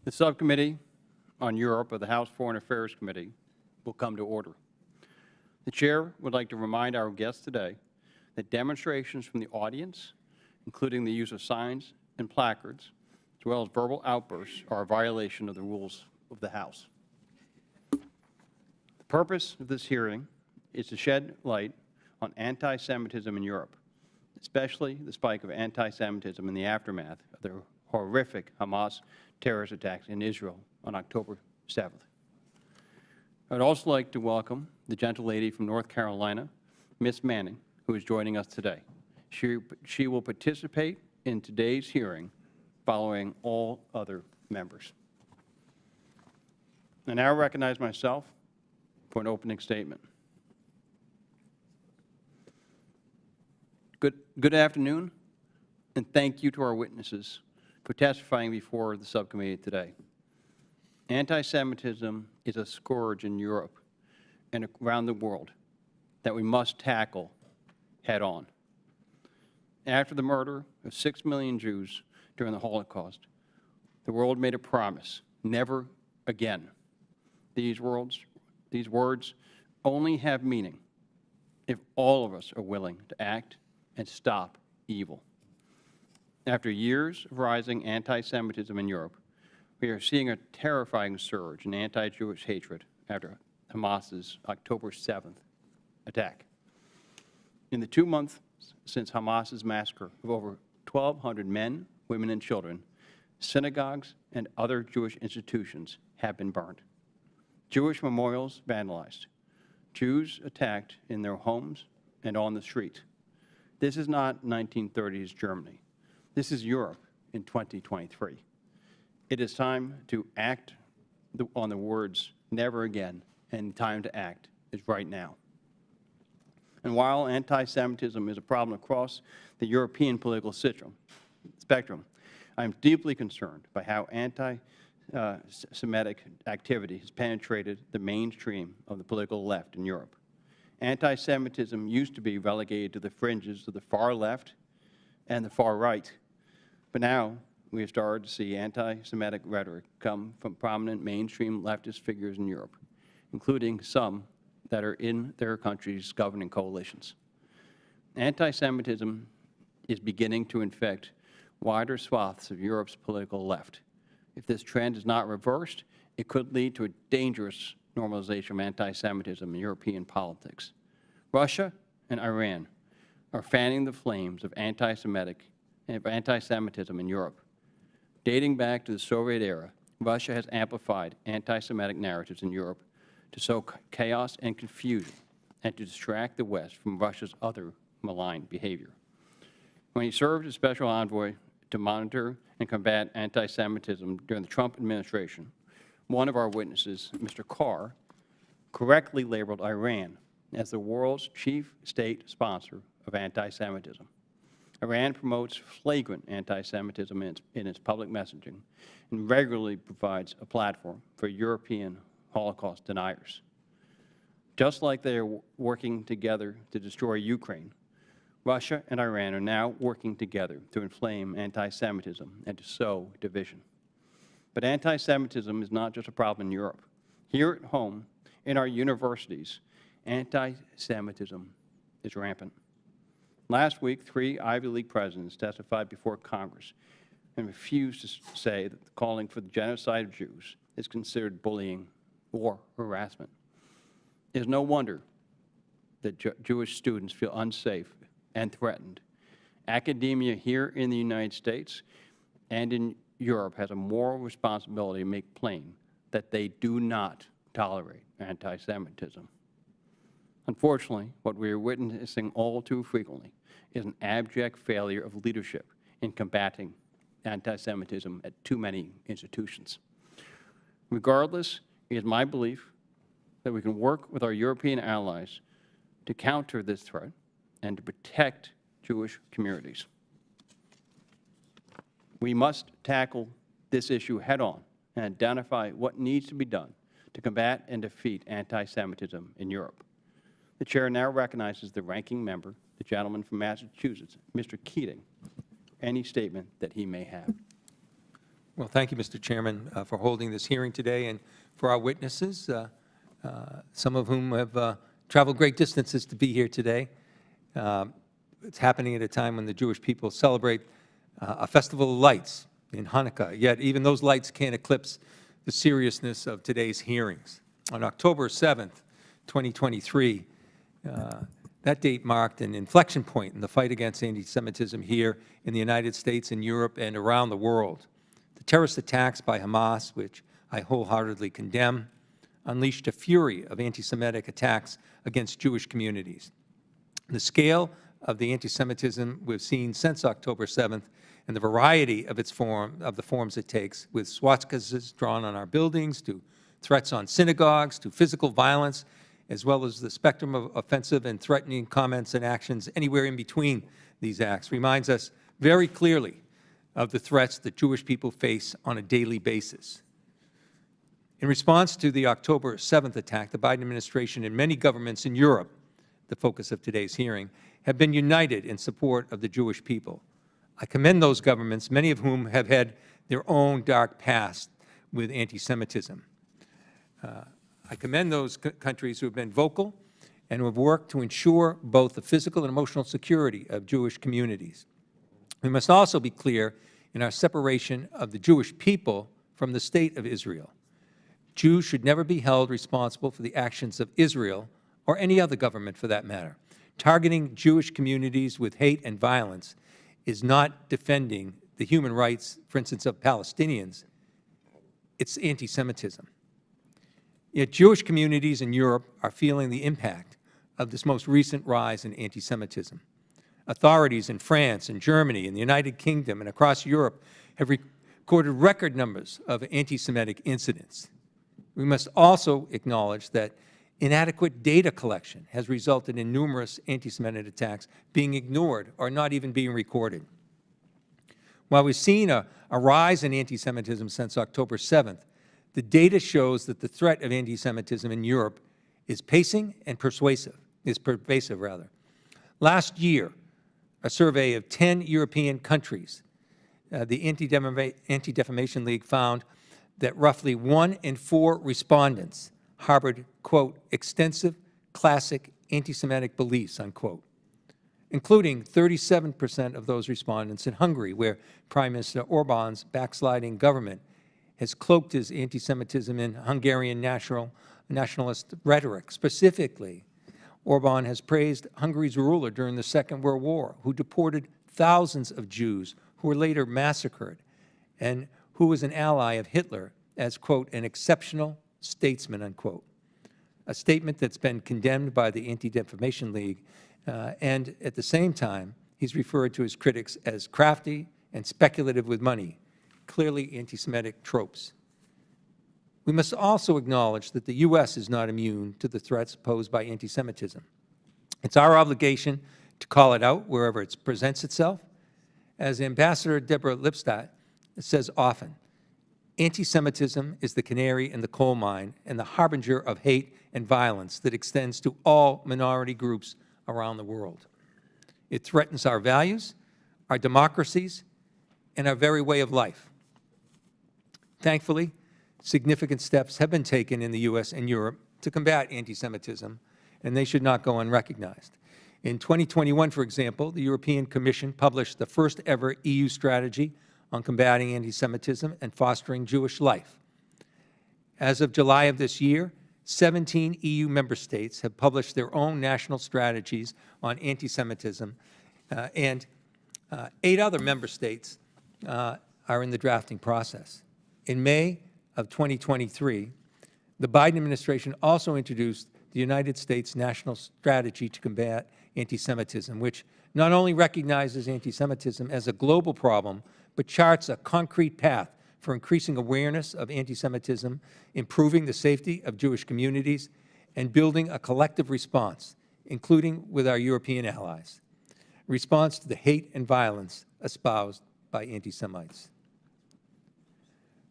The Subcommittee on Europe of the House Foreign Affairs Committee will come to order. The Chair would like to remind our guests today that demonstrations from the audience, including the use of signs and placards, as well as verbal outbursts, are a violation of the rules of the House. The purpose of this hearing is to shed light on anti-Semitism in Europe, especially the spike of anti-Semitism in the aftermath of the horrific Hamas terrorist attacks in Israel on October 7th. I would also like to welcome the gentlelady from North Carolina, Ms. Manning, who is joining us today. She will participate in today's hearing following all other members. I now recognize myself for an opening statement. Good afternoon, and thank you to our witnesses for testifying before the subcommittee today. Anti-Semitism is a scourge in Europe and around the world that we must tackle head-on. After the murder of 6 million Jews during the Holocaust, the world made a promise: never again. These words only have meaning if all of us are willing to act and stop evil. After years of rising anti-Semitism in Europe, we are seeing a terrifying surge in anti-Jewish hatred after Hamas's October 7th attack. In the 2 months since Hamas's massacre of over 1,200 men, women, and children, synagogues and other Jewish institutions have been burned. Jewish memorials vandalized. Jews attacked in their homes and on the street. This is not 1930s Germany. This is Europe in 2023. It is time to act on the words "never again," and time to act is right now. And while anti-Semitism is a problem across the European political spectrum, I am deeply concerned by how anti-Semitic activity has penetrated the mainstream of the political left in Europe. Anti-Semitism used to be relegated to the fringes of the far left and the far right, but now we have started to see anti-Semitic rhetoric come from prominent mainstream leftist figures in Europe, including some that are in their country's governing coalitions. Anti-Semitism is beginning to infect wider swaths of Europe's political left. If this trend is not reversed, it could lead to a dangerous normalization of anti-Semitism in European politics. Russia and Iran are fanning the flames of anti-Semitism in Europe. Dating back to the Soviet era, Russia has amplified anti-Semitic narratives in Europe to sow chaos and confusion and to distract the West from Russia's other malign behavior. When he served as special envoy to monitor and combat anti-Semitism during the Trump administration, one of our witnesses, Mr. Carr, correctly labeled Iran as the world's chief state sponsor of anti-Semitism. Iran promotes flagrant anti-Semitism in its public messaging and regularly provides a platform for European Holocaust deniers. Just like they are working together to destroy Ukraine, Russia and Iran are now working together to inflame anti-Semitism and to sow division. But anti-Semitism is not just a problem in Europe. Here at home, in our universities, anti-Semitism is rampant. Last week, 3 Ivy League presidents testified before Congress and refused to say that calling for the genocide of Jews is considered bullying or harassment. It is no wonder that Jewish students feel unsafe and threatened. Academia here in the United States and in Europe has a moral responsibility to make plain that they do not tolerate anti-Semitism. Unfortunately, what we are witnessing all too frequently is an abject failure of leadership in combating anti-Semitism at too many institutions. Regardless, it is my belief that we can work with our European allies to counter this threat and to protect Jewish communities. We must tackle this issue head-on and identify what needs to be done to combat and defeat anti-Semitism in Europe. The Chair now recognizes the ranking member, the gentleman from Massachusetts, Mr. Keating, any statement that he may have. Well, thank you, Mr. Chairman, for holding this hearing today, and for our witnesses, some of whom have traveled great distances to be here today. It's happening at a time when the Jewish people celebrate a festival of lights in Hanukkah, yet even those lights can't eclipse the seriousness of today's hearings. On October 7th, 2023, that date marked an inflection point in the fight against anti-Semitism here in the United States, in Europe, and around the world. The terrorist attacks by Hamas, which I wholeheartedly condemn, unleashed a fury of anti-Semitic attacks against Jewish communities. The scale of the anti-Semitism we've seen since October 7th, and the variety of the forms it takes, with swastikas drawn on our buildings, to threats on synagogues, to physical violence, as well as the spectrum of offensive and threatening comments and actions anywhere in between these acts, reminds us very clearly of the threats that Jewish people face on a daily basis. In response to the October 7th attack, the Biden administration and many governments in Europe, the focus of today's hearing, have been united in support of the Jewish people. I commend those governments, many of whom have had their own dark past with anti-Semitism. I commend those countries who have been vocal and who have worked to ensure both the physical and emotional security of Jewish communities. We must also be clear in our separation of the Jewish people from the State of Israel. Jews should never be held responsible for the actions of Israel, or any other government for that matter. Targeting Jewish communities with hate and violence is not defending the human rights, for instance, of Palestinians. It's anti-Semitism. Yet Jewish communities in Europe are feeling the impact of this most recent rise in anti-Semitism. Authorities in France and Germany and the United Kingdom and across Europe have recorded record numbers of anti-Semitic incidents. We must also acknowledge that inadequate data collection has resulted in numerous anti-Semitic attacks being ignored or not even being recorded. While we've seen a rise in anti-Semitism since October 7th, the data shows that the threat of anti-Semitism in Europe is pervasive. Last year, a survey of 10 European countries, the Anti-Defamation League found that roughly 1 in 4 respondents harbored, quote, extensive classic anti-Semitic beliefs, unquote, including 37% of those respondents in Hungary, where Prime Minister Orban's backsliding government has cloaked his anti-Semitism in Hungarian nationalist rhetoric. Specifically, Orban has praised Hungary's ruler during the Second World War, who deported thousands of Jews who were later massacred, and who was an ally of Hitler as, quote, an exceptional statesman, unquote, a statement that's been condemned by the Anti-Defamation League, and at the same time, he's referred to his critics as crafty and speculative with money, clearly anti-Semitic tropes. We must also acknowledge that the U.S. is not immune to the threats posed by anti-Semitism. It's our obligation to call it out wherever it presents itself. As Ambassador Deborah Lipstadt says often, anti-Semitism is the canary in the coal mine and the harbinger of hate and violence that extends to all minority groups around the world. It threatens our values, our democracies, and our very way of life. Thankfully, significant steps have been taken in the U.S. and Europe to combat anti-Semitism, and they should not go unrecognized. In 2021, for example, the European Commission published the first ever EU strategy on combating anti-Semitism and fostering Jewish life. As of July of this year, 17 EU member states have published their own national strategies on anti-Semitism, and 8 other member states are in the drafting process. In May of 2023, the Biden administration also introduced the United States National Strategy to Combat Anti-Semitism, which not only recognizes anti-Semitism as a global problem, but charts a concrete path for increasing awareness of anti-Semitism, improving the safety of Jewish communities, and building a collective response, including with our European allies, response to the hate and violence espoused by anti-Semites.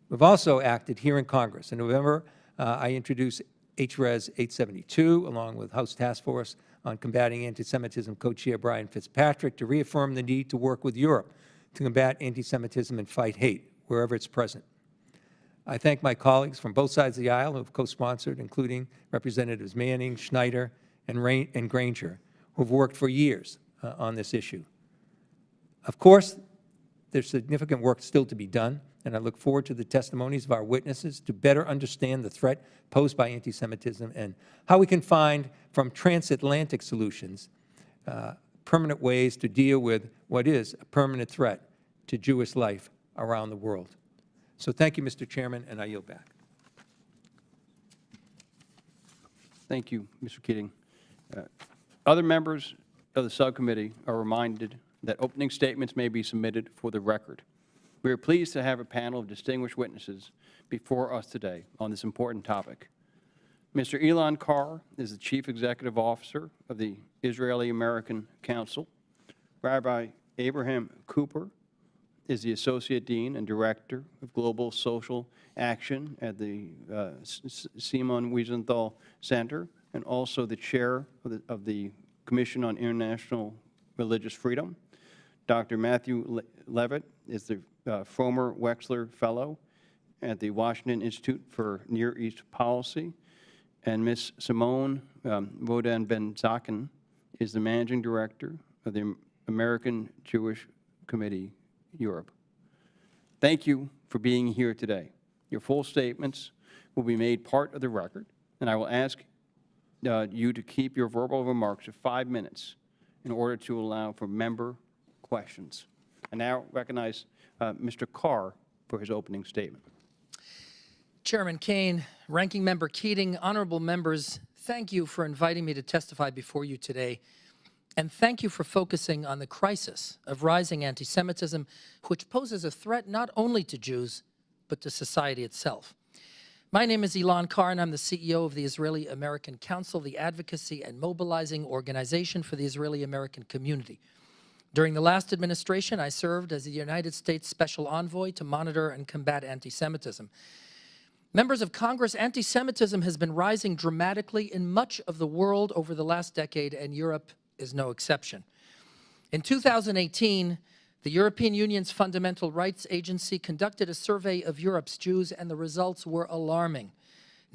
We've also acted here in Congress. In November, I introduced HRES 872, along with House Task Force on Combating Anti-Semitism Co-Chair Brian Fitzpatrick, to reaffirm the need to work with Europe to combat anti-Semitism and fight hate. wherever it's present. I thank my colleagues from both sides of the aisle who have co-sponsored, including Representatives Manning, Schneider, and Granger, who have worked for years on this issue. Of course, there's significant work still to be done, and I look forward to the testimonies of our witnesses to better understand the threat posed by anti-Semitism and how we can find, from transatlantic solutions, permanent ways to deal with what is a permanent threat to Jewish life around the world. So thank you, Mr. Chairman, and I yield back. Thank you, Mr. Keating. Other members of the subcommittee are reminded that opening statements may be submitted for the record. We are pleased to have a panel of distinguished witnesses before us today on this important topic. Mr. Elan Carr is the Chief Executive Officer of the Israeli-American Council. Rabbi Abraham Cooper is the Associate Dean and Director of Global Social Action at the Simone Rodan-Benzaquen Center, and also the Chair of the Commission on International Religious Freedom. Dr. Matthew Levitt is the Former-Wexler Fellow at the Washington Institute for Near East Policy, and Ms. Simone Rodan-Benzaquen is the Managing Director of the American Jewish Committee, Europe. Thank you for being here today. Your full statements will be made part of the record, and I will ask you to keep your verbal remarks to 5 minutes in order to allow for member questions. I now recognize Mr. Carr for his opening statement. Chairman Kean, Ranking Member Keating, honorable members, thank you for inviting me to testify before you today, and thank you for focusing on the crisis of rising anti-Semitism, which poses a threat not only to Jews, but to society itself. My name is Elan Carr, and I'm the CEO of the Israeli-American Council, the advocacy and mobilizing organization for the Israeli-American community. During the last administration, I served as the United States Special Envoy to monitor and combat anti-Semitism. Members of Congress, anti-Semitism has been rising dramatically in much of the world over the last decade, and Europe is no exception. In 2018, the European Union's Fundamental Rights Agency conducted a survey of Europe's Jews, and the results were alarming.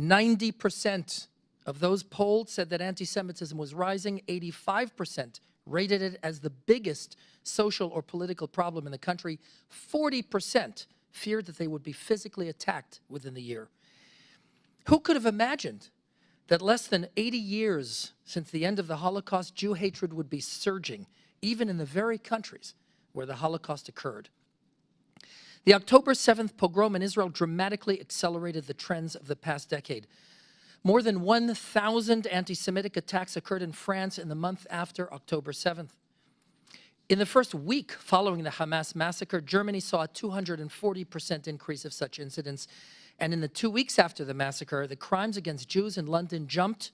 90% of those polled said that anti-Semitism was rising. 85% rated it as the biggest social or political problem in the country. 40% feared that they would be physically attacked within the year. Who could have imagined that less than 80 years since the end of the Holocaust, Jew hatred would be surging, even in the very countries where the Holocaust occurred? The October 7th pogrom in Israel dramatically accelerated the trends of the past decade. More than 1,000 anti-Semitic attacks occurred in France in the month after October 7th. In the first week following the Hamas massacre, Germany saw a 240% increase of such incidents. And in the 2 weeks after the massacre, the crimes against Jews in London jumped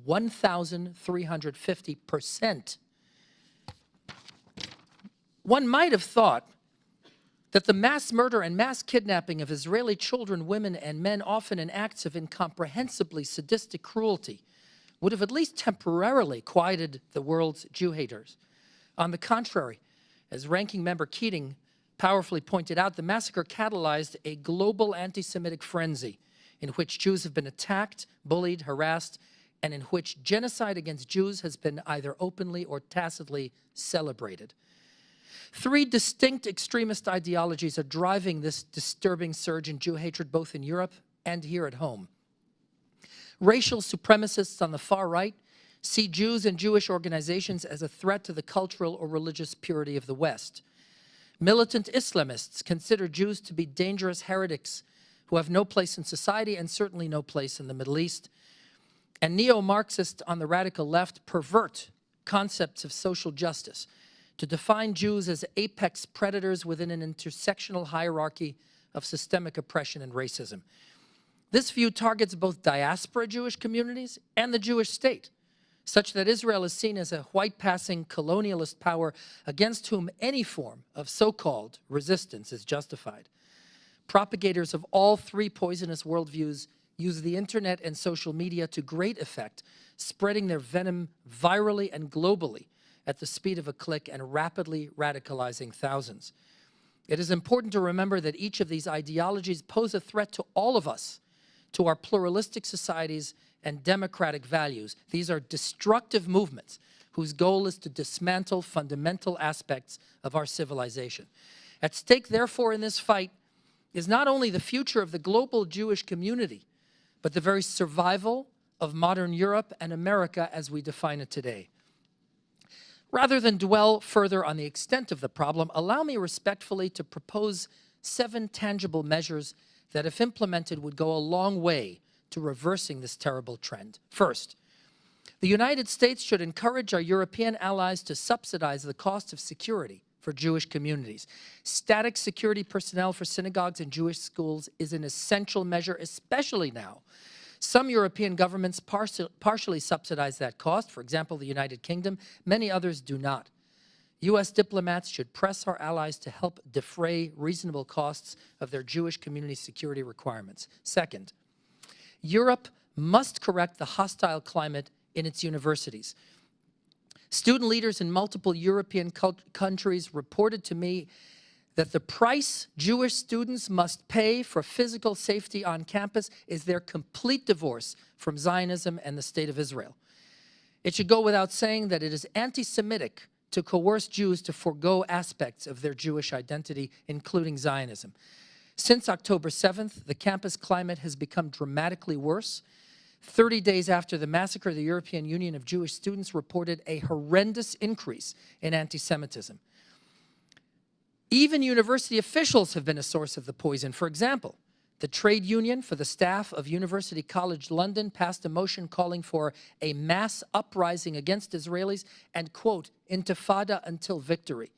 1,350%. One might have thought that the mass murder and mass kidnapping of Israeli children, women, and men, often in acts of incomprehensibly sadistic cruelty, would have at least temporarily quieted the world's Jew haters. On the contrary, as Ranking Member Keating powerfully pointed out, the massacre catalyzed a global anti-Semitic frenzy in which Jews have been attacked, bullied, harassed, and in which genocide against Jews has been either openly or tacitly celebrated. 3 distinct extremist ideologies are driving this disturbing surge in Jew hatred, both in Europe and here at home. Racial supremacists on the far right see Jews and Jewish organizations as a threat to the cultural or religious purity of the West. Militant Islamists consider Jews to be dangerous heretics who have no place in society and certainly no place in the Middle East. And neo-Marxists on the radical left pervert concepts of social justice to define Jews as apex predators within an intersectional hierarchy of systemic oppression and racism. This view targets both diaspora Jewish communities and the Jewish state, such that Israel is seen as a white-passing colonialist power against whom any form of so-called resistance is justified. Propagators of all 3 poisonous worldviews use the internet and social media to great effect, spreading their venom virally and globally at the speed of a click and rapidly radicalizing thousands. It is important to remember that each of these ideologies pose a threat to all of us, to our pluralistic societies and democratic values. These are destructive movements whose goal is to dismantle fundamental aspects of our civilization. At stake, therefore, in this fight is not only the future of the global Jewish community, but the very survival of modern Europe and America as we define it today. Rather than dwell further on the extent of the problem, allow me respectfully to propose 7 tangible measures that, if implemented, would go a long way to reversing this terrible trend. First, the United States should encourage our European allies to subsidize the cost of security for Jewish communities. Static security personnel for synagogues and Jewish schools is an essential measure, especially now. Some European governments partially subsidize that cost, for example, the United Kingdom. Many others do not. U.S. diplomats should press our allies to help defray reasonable costs of their Jewish community security requirements. Second, Europe must correct the hostile climate in its universities. Student leaders in multiple European countries reported to me that the price Jewish students must pay for physical safety on campus is their complete divorce from Zionism and the State of Israel. It should go without saying that it is anti-Semitic to coerce Jews to forego aspects of their Jewish identity, including Zionism. Since October 7th, the campus climate has become dramatically worse. 30 days after the massacre, the European Union of Jewish Students reported a horrendous increase in anti-Semitism. Even university officials have been a source of the poison. For example, the trade union for the staff of University College London passed a motion calling for a mass uprising against Israelis and, quote, intifada until victory.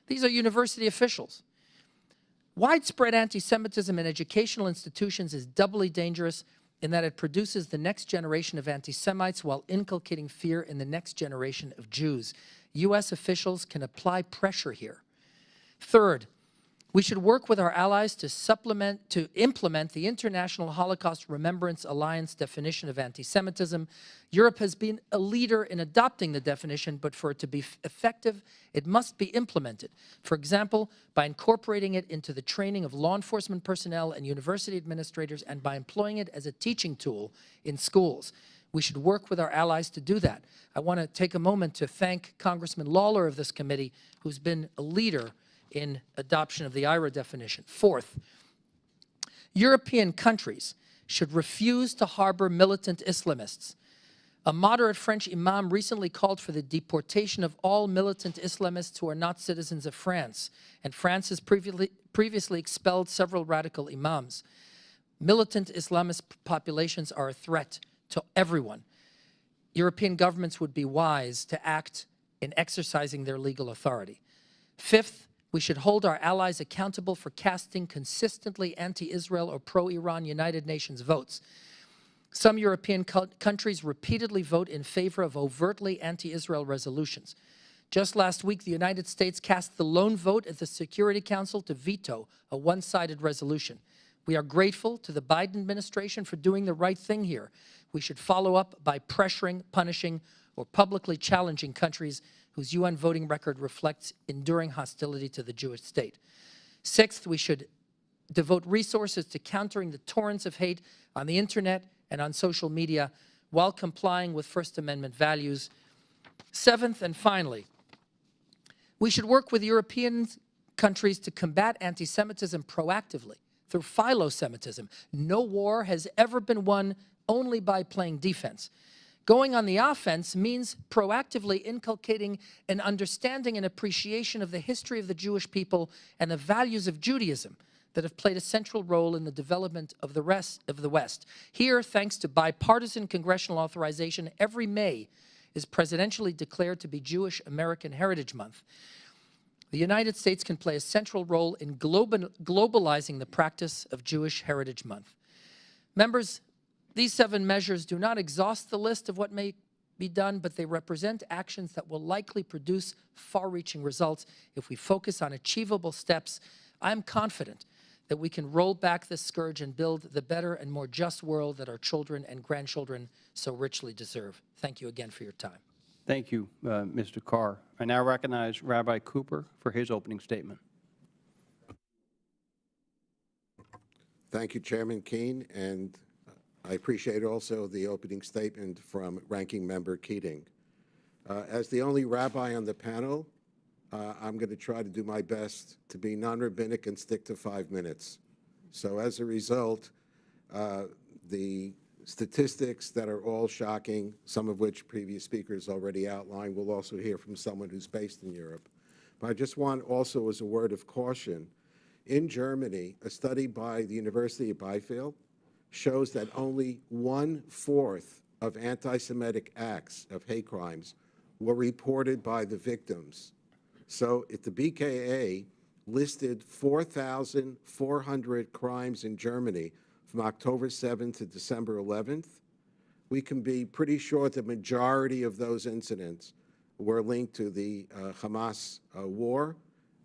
These are university officials. Widespread anti-Semitism in educational institutions is doubly dangerous in that it produces the next generation of anti-Semites while inculcating fear in the next generation of Jews. U.S. officials can apply pressure here. Third, we should work with our allies to implement the International Holocaust Remembrance Alliance definition of anti-Semitism. Europe has been a leader in adopting the definition, but for it to be effective, it must be implemented. For example, by incorporating it into the training of law enforcement personnel and university administrators, and by employing it as a teaching tool in schools. We should work with our allies to do that. I want to take a moment to thank Congressman Lawler of this committee, who's been a leader in adoption of the IRA definition. Fourth, European countries should refuse to harbor militant Islamists. A moderate French imam recently called for the deportation of all militant Islamists who are not citizens of France, and France has previously expelled several radical imams. Militant Islamist populations are a threat to everyone. European governments would be wise to act in exercising their legal authority. Fifth, we should hold our allies accountable for casting consistently anti-Israel or pro-Iran United Nations votes. Some European countries repeatedly vote in favor of overtly anti-Israel resolutions. Just last week, the United States cast the lone vote at the Security Council to veto a one-sided resolution. We are grateful to the Biden administration for doing the right thing here. We should follow up by pressuring, punishing, or publicly challenging countries whose UN voting record reflects enduring hostility to the Jewish state. Sixth, we should devote resources to countering the torrents of hate on the internet and on social media while complying with First Amendment values. Seventh, and finally, we should work with European countries to combat anti-Semitism proactively through philo-Semitism. No war has ever been won only by playing defense. Going on the offense means proactively inculcating an understanding and appreciation of the history of the Jewish people and the values of Judaism that have played a central role in the development of the rest of the West. Here, thanks to bipartisan congressional authorization, every May is presidentially declared to be Jewish American Heritage Month. The United States can play a central role in globalizing the practice of Jewish Heritage Month. Members, these 7 measures do not exhaust the list of what may be done, but they represent actions that will likely produce far-reaching results. If we focus on achievable steps, I'm confident that we can roll back this scourge and build the better and more just world that our children and grandchildren so richly deserve. Thank you again for your time. Thank you, Mr. Carr. I now recognize Rabbi Cooper for his opening statement. Thank you, Chairman Kean, and I appreciate also the opening statement from Ranking Member Keating. As the only rabbi on the panel, I'm going to try to do my best to be non-rabbinic and stick to 5 minutes. So as a result, the statistics that are all shocking, some of which previous speakers already outlined, we'll also hear from someone who's based in Europe. But I just want also as a word of caution, in Germany, a study by the University of Bielefeld shows that only 1/4 of anti-Semitic acts of hate crimes were reported by the victims. So if the BKA listed 4,400 crimes in Germany from October 7th to December 11th, we can be pretty sure the majority of those incidents were linked to the Hamas war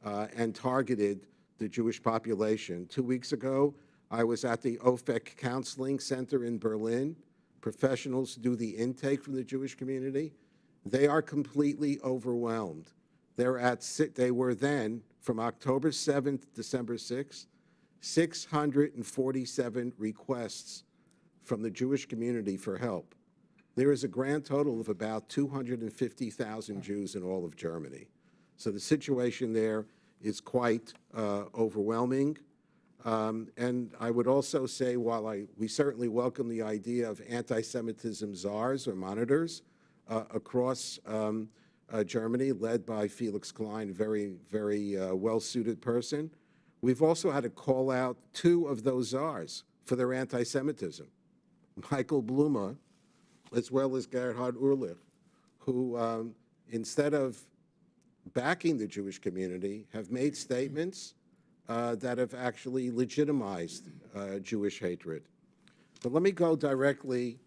and targeted the Jewish population. 2 weeks ago, I was at the OFEC Counseling Center in Berlin. Professionals do the intake from the Jewish community. They are completely overwhelmed. They were then, from October 7th to December 6th, 647 requests from the Jewish community for help. There is a grand total of about 250,000 Jews in all of Germany. So the situation there is quite overwhelming. And I would also say, while we certainly welcome the idea of anti-Semitism czars or monitors across Germany, led by Felix Klein, very, very well-suited person, we've also had to call out 2 of those czars for their anti-Semitism, Michael Blume, as well as Gerhard Urlich, who, instead of backing the Jewish community, have made statements that have actually legitimized Jewish hatred. But let me go directly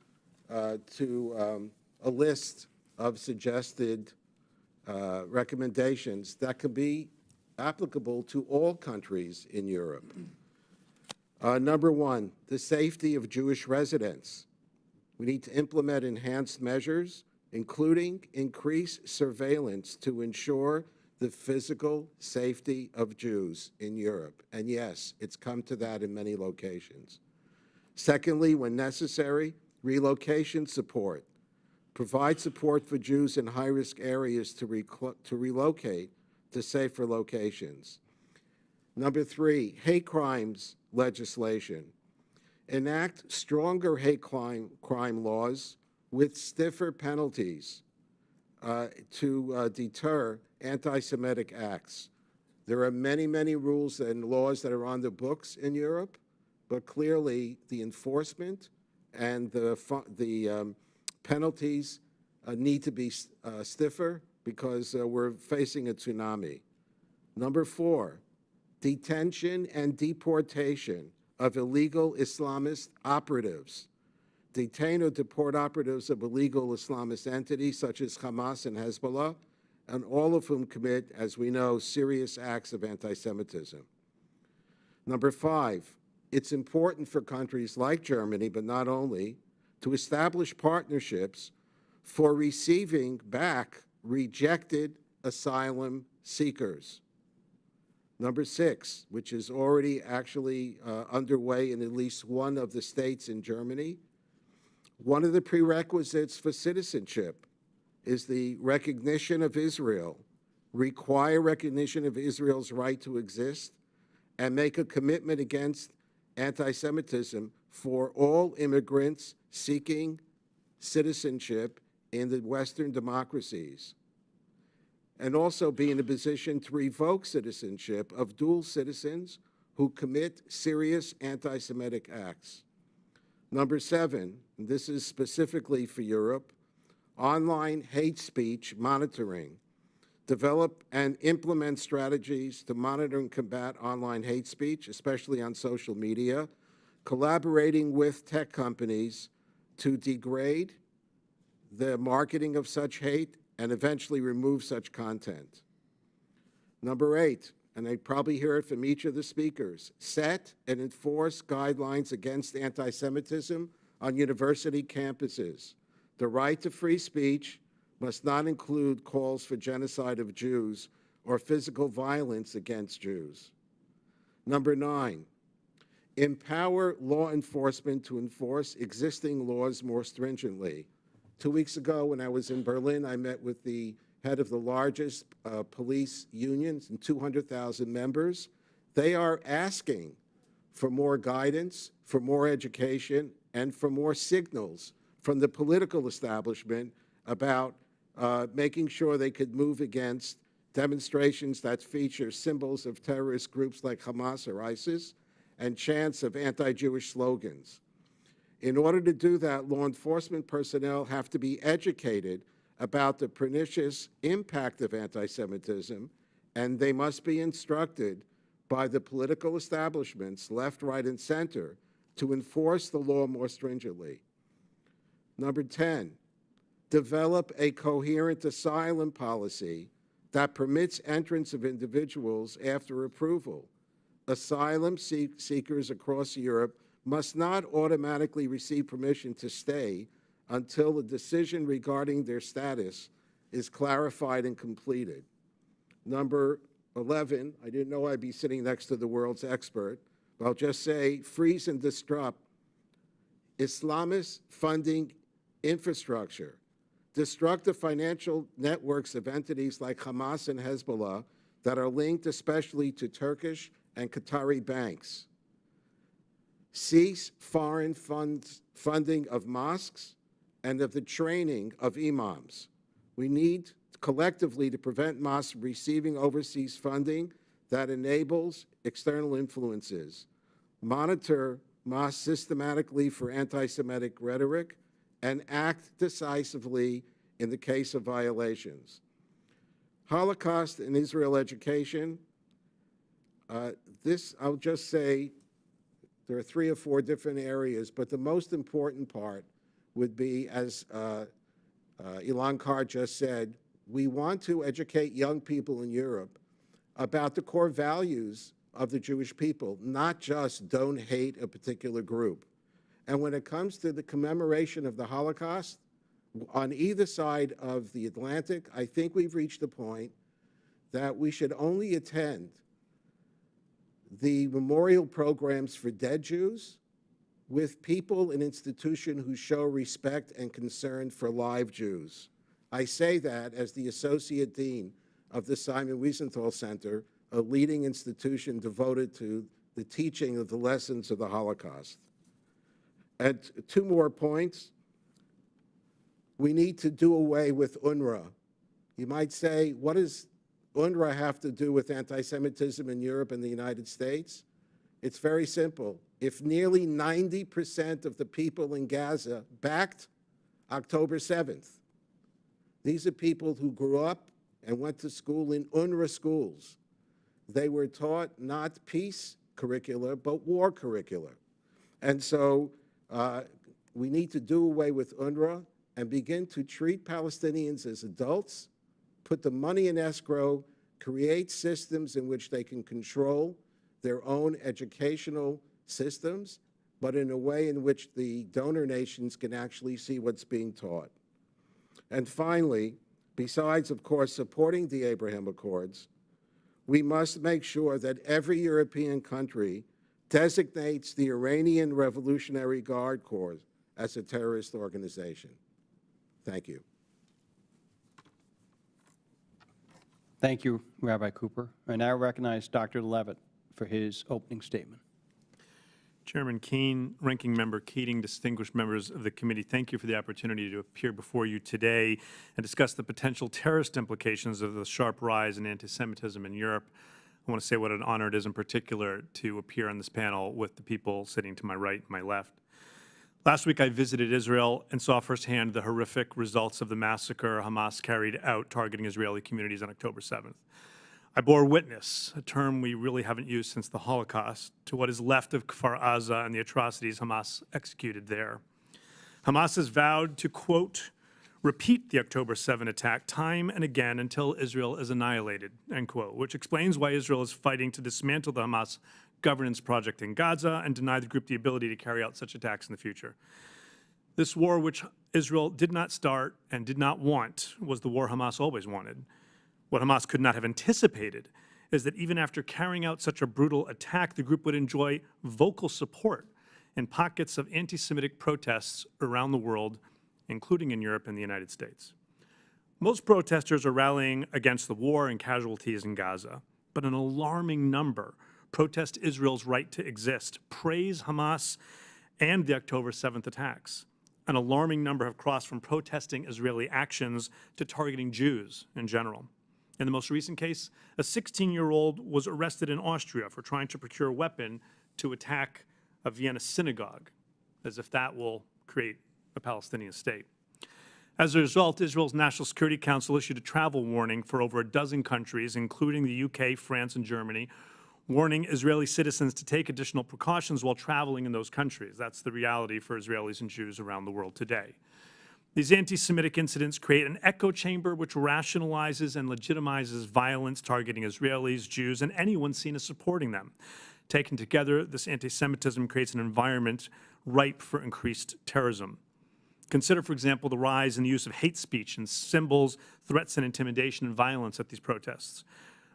to a list of suggested recommendations that could be applicable to all countries in Europe. Number 1, the safety of Jewish residents. We need to implement enhanced measures, including increased surveillance to ensure the physical safety of Jews in Europe. And yes, it's come to that in many locations. Secondly, when necessary, relocation support. Provide support for Jews in high-risk areas to relocate to safer locations. Number 3, hate crimes legislation. Enact stronger hate crime laws with stiffer penalties to deter anti-Semitic acts. There are many, many rules and laws that are on the books in Europe, but clearly the enforcement and the penalties need to be stiffer because we're facing a tsunami. Number 4, detention and deportation of illegal Islamist operatives. Detain or deport operatives of illegal Islamist entities such as Hamas and Hezbollah, and all of whom commit, as we know, serious acts of anti-Semitism. Number 5, it's important for countries like Germany, but not only, to establish partnerships for receiving back rejected asylum seekers. Number 6, which is already actually underway in at least one of the states in Germany, one of the prerequisites for citizenship is the recognition of Israel, require recognition of Israel's right to exist, and make a commitment against anti-Semitism for all immigrants seeking citizenship in the Western democracies, and also be in a position to revoke citizenship of dual citizens who commit serious anti-Semitic acts. Number 7, and this is specifically for Europe, online hate speech monitoring. Develop and implement strategies to monitor and combat online hate speech, especially on social media, collaborating with tech companies to degrade the marketing of such hate and eventually remove such content. Number 8, and I probably hear it from each of the speakers, set and enforce guidelines against anti-Semitism on university campuses. The right to free speech must not include calls for genocide of Jews or physical violence against Jews. Number 9, Empower law enforcement to enforce existing laws more stringently. 2 weeks ago, when I was in Berlin, I met with the head of the largest police unions and 200,000 members. They are asking for more guidance, for more education, and for more signals from the political establishment about making sure they could move against demonstrations that feature symbols of terrorist groups like Hamas or ISIS and chants of anti-Jewish slogans. In order to do that, law enforcement personnel have to be educated about the pernicious impact of anti-Semitism, and they must be instructed by the political establishments, left, right, and center, to enforce the law more stringently. Number 10, develop a coherent asylum policy that permits entrance of individuals after approval. Asylum seekers across Europe must not automatically receive permission to stay until a decision regarding their status is clarified and completed. Number 11, I didn't know I'd be sitting next to the world's expert, but I'll just say, freeze and disrupt Islamist funding infrastructure. Destructive financial networks of entities like Hamas and Hezbollah that are linked especially to Turkish and Qatari banks. Cease foreign funding of mosques and of the training of imams. We need collectively to prevent mosques from receiving overseas funding that enables external influences. Monitor mosques systematically for anti-Semitic rhetoric and act decisively in the case of violations. Holocaust in Israel education. I'll just say, there are 3 or 4 different areas, but the most important part would be, as Elan Carr just said, we want to educate young people in Europe about the core values of the Jewish people, not just don't hate a particular group. And when it comes to the commemoration of the Holocaust, on either side of the Atlantic, I think we've reached a point that we should only attend the memorial programs for dead Jews with people and institutions who show respect and concern for live Jews. I say that as the Associate Dean of the Simon Wiesenthal Center, a leading institution devoted to the teaching of the lessons of the Holocaust. And 2 more points. We need to do away with UNRWA. You might say, what does UNRWA have to do with anti-Semitism in Europe and the United States? It's very simple. If nearly 90% of the people in Gaza backed October 7th, these are people who grew up and went to school in UNRWA schools. They were taught not peace curricula, but war curricula. And so we need to do away with UNRWA and begin to treat Palestinians as adults, put the money in escrow, create systems in which they can control their own educational systems, but in a way in which the donor nations can actually see what's being taught. And finally, besides, of course, supporting the Abraham Accords, we must make sure that every European country designates the Iranian Revolutionary Guard Corps as a terrorist organization. Thank you. Thank you, Rabbi Cooper. I now recognize Dr. Levitt for his opening statement. Chairman Kean, Ranking Member Keating, distinguished members of the committee, thank you for the opportunity to appear before you today and discuss the potential terrorist implications of the sharp rise in anti-Semitism in Europe. I want to say what an honor it is in particular to appear on this panel with the people sitting to my right and my left. Last week I visited Israel and saw firsthand the horrific results of the massacre Hamas carried out targeting Israeli communities on October 7th. I bore witness, a term we really haven't used since the Holocaust, to what is left of Kfar Aza and the atrocities Hamas executed there. Hamas has vowed to, quote, repeat the October 7 attack time and again until Israel is annihilated, end quote, which explains why Israel is fighting to dismantle the Hamas governance project in Gaza and deny the group the ability to carry out such attacks in the future. This war, which Israel did not start and did not want, was the war Hamas always wanted. What Hamas could not have anticipated is that even after carrying out such a brutal attack, the group would enjoy vocal support in pockets of anti-Semitic protests around the world, including in Europe and the United States. Most protesters are rallying against the war and casualties in Gaza, but an alarming number protest Israel's right to exist, praise Hamas and the October 7th attacks. An alarming number have crossed from protesting Israeli actions to targeting Jews in general. In the most recent case, a 16-year-old was arrested in Austria for trying to procure a weapon to attack a Vienna synagogue, as if that will create a Palestinian state. As a result, Israel's National Security Council issued a travel warning for over a dozen countries, including the UK, France, and Germany, warning Israeli citizens to take additional precautions while traveling in those countries. That's the reality for Israelis and Jews around the world today. These anti-Semitic incidents create an echo chamber which rationalizes and legitimizes violence targeting Israelis, Jews, and anyone seen as supporting them. Taken together, this anti-Semitism creates an environment ripe for increased terrorism. Consider, for example, the rise in the use of hate speech and symbols, threats and intimidation and violence at these protests.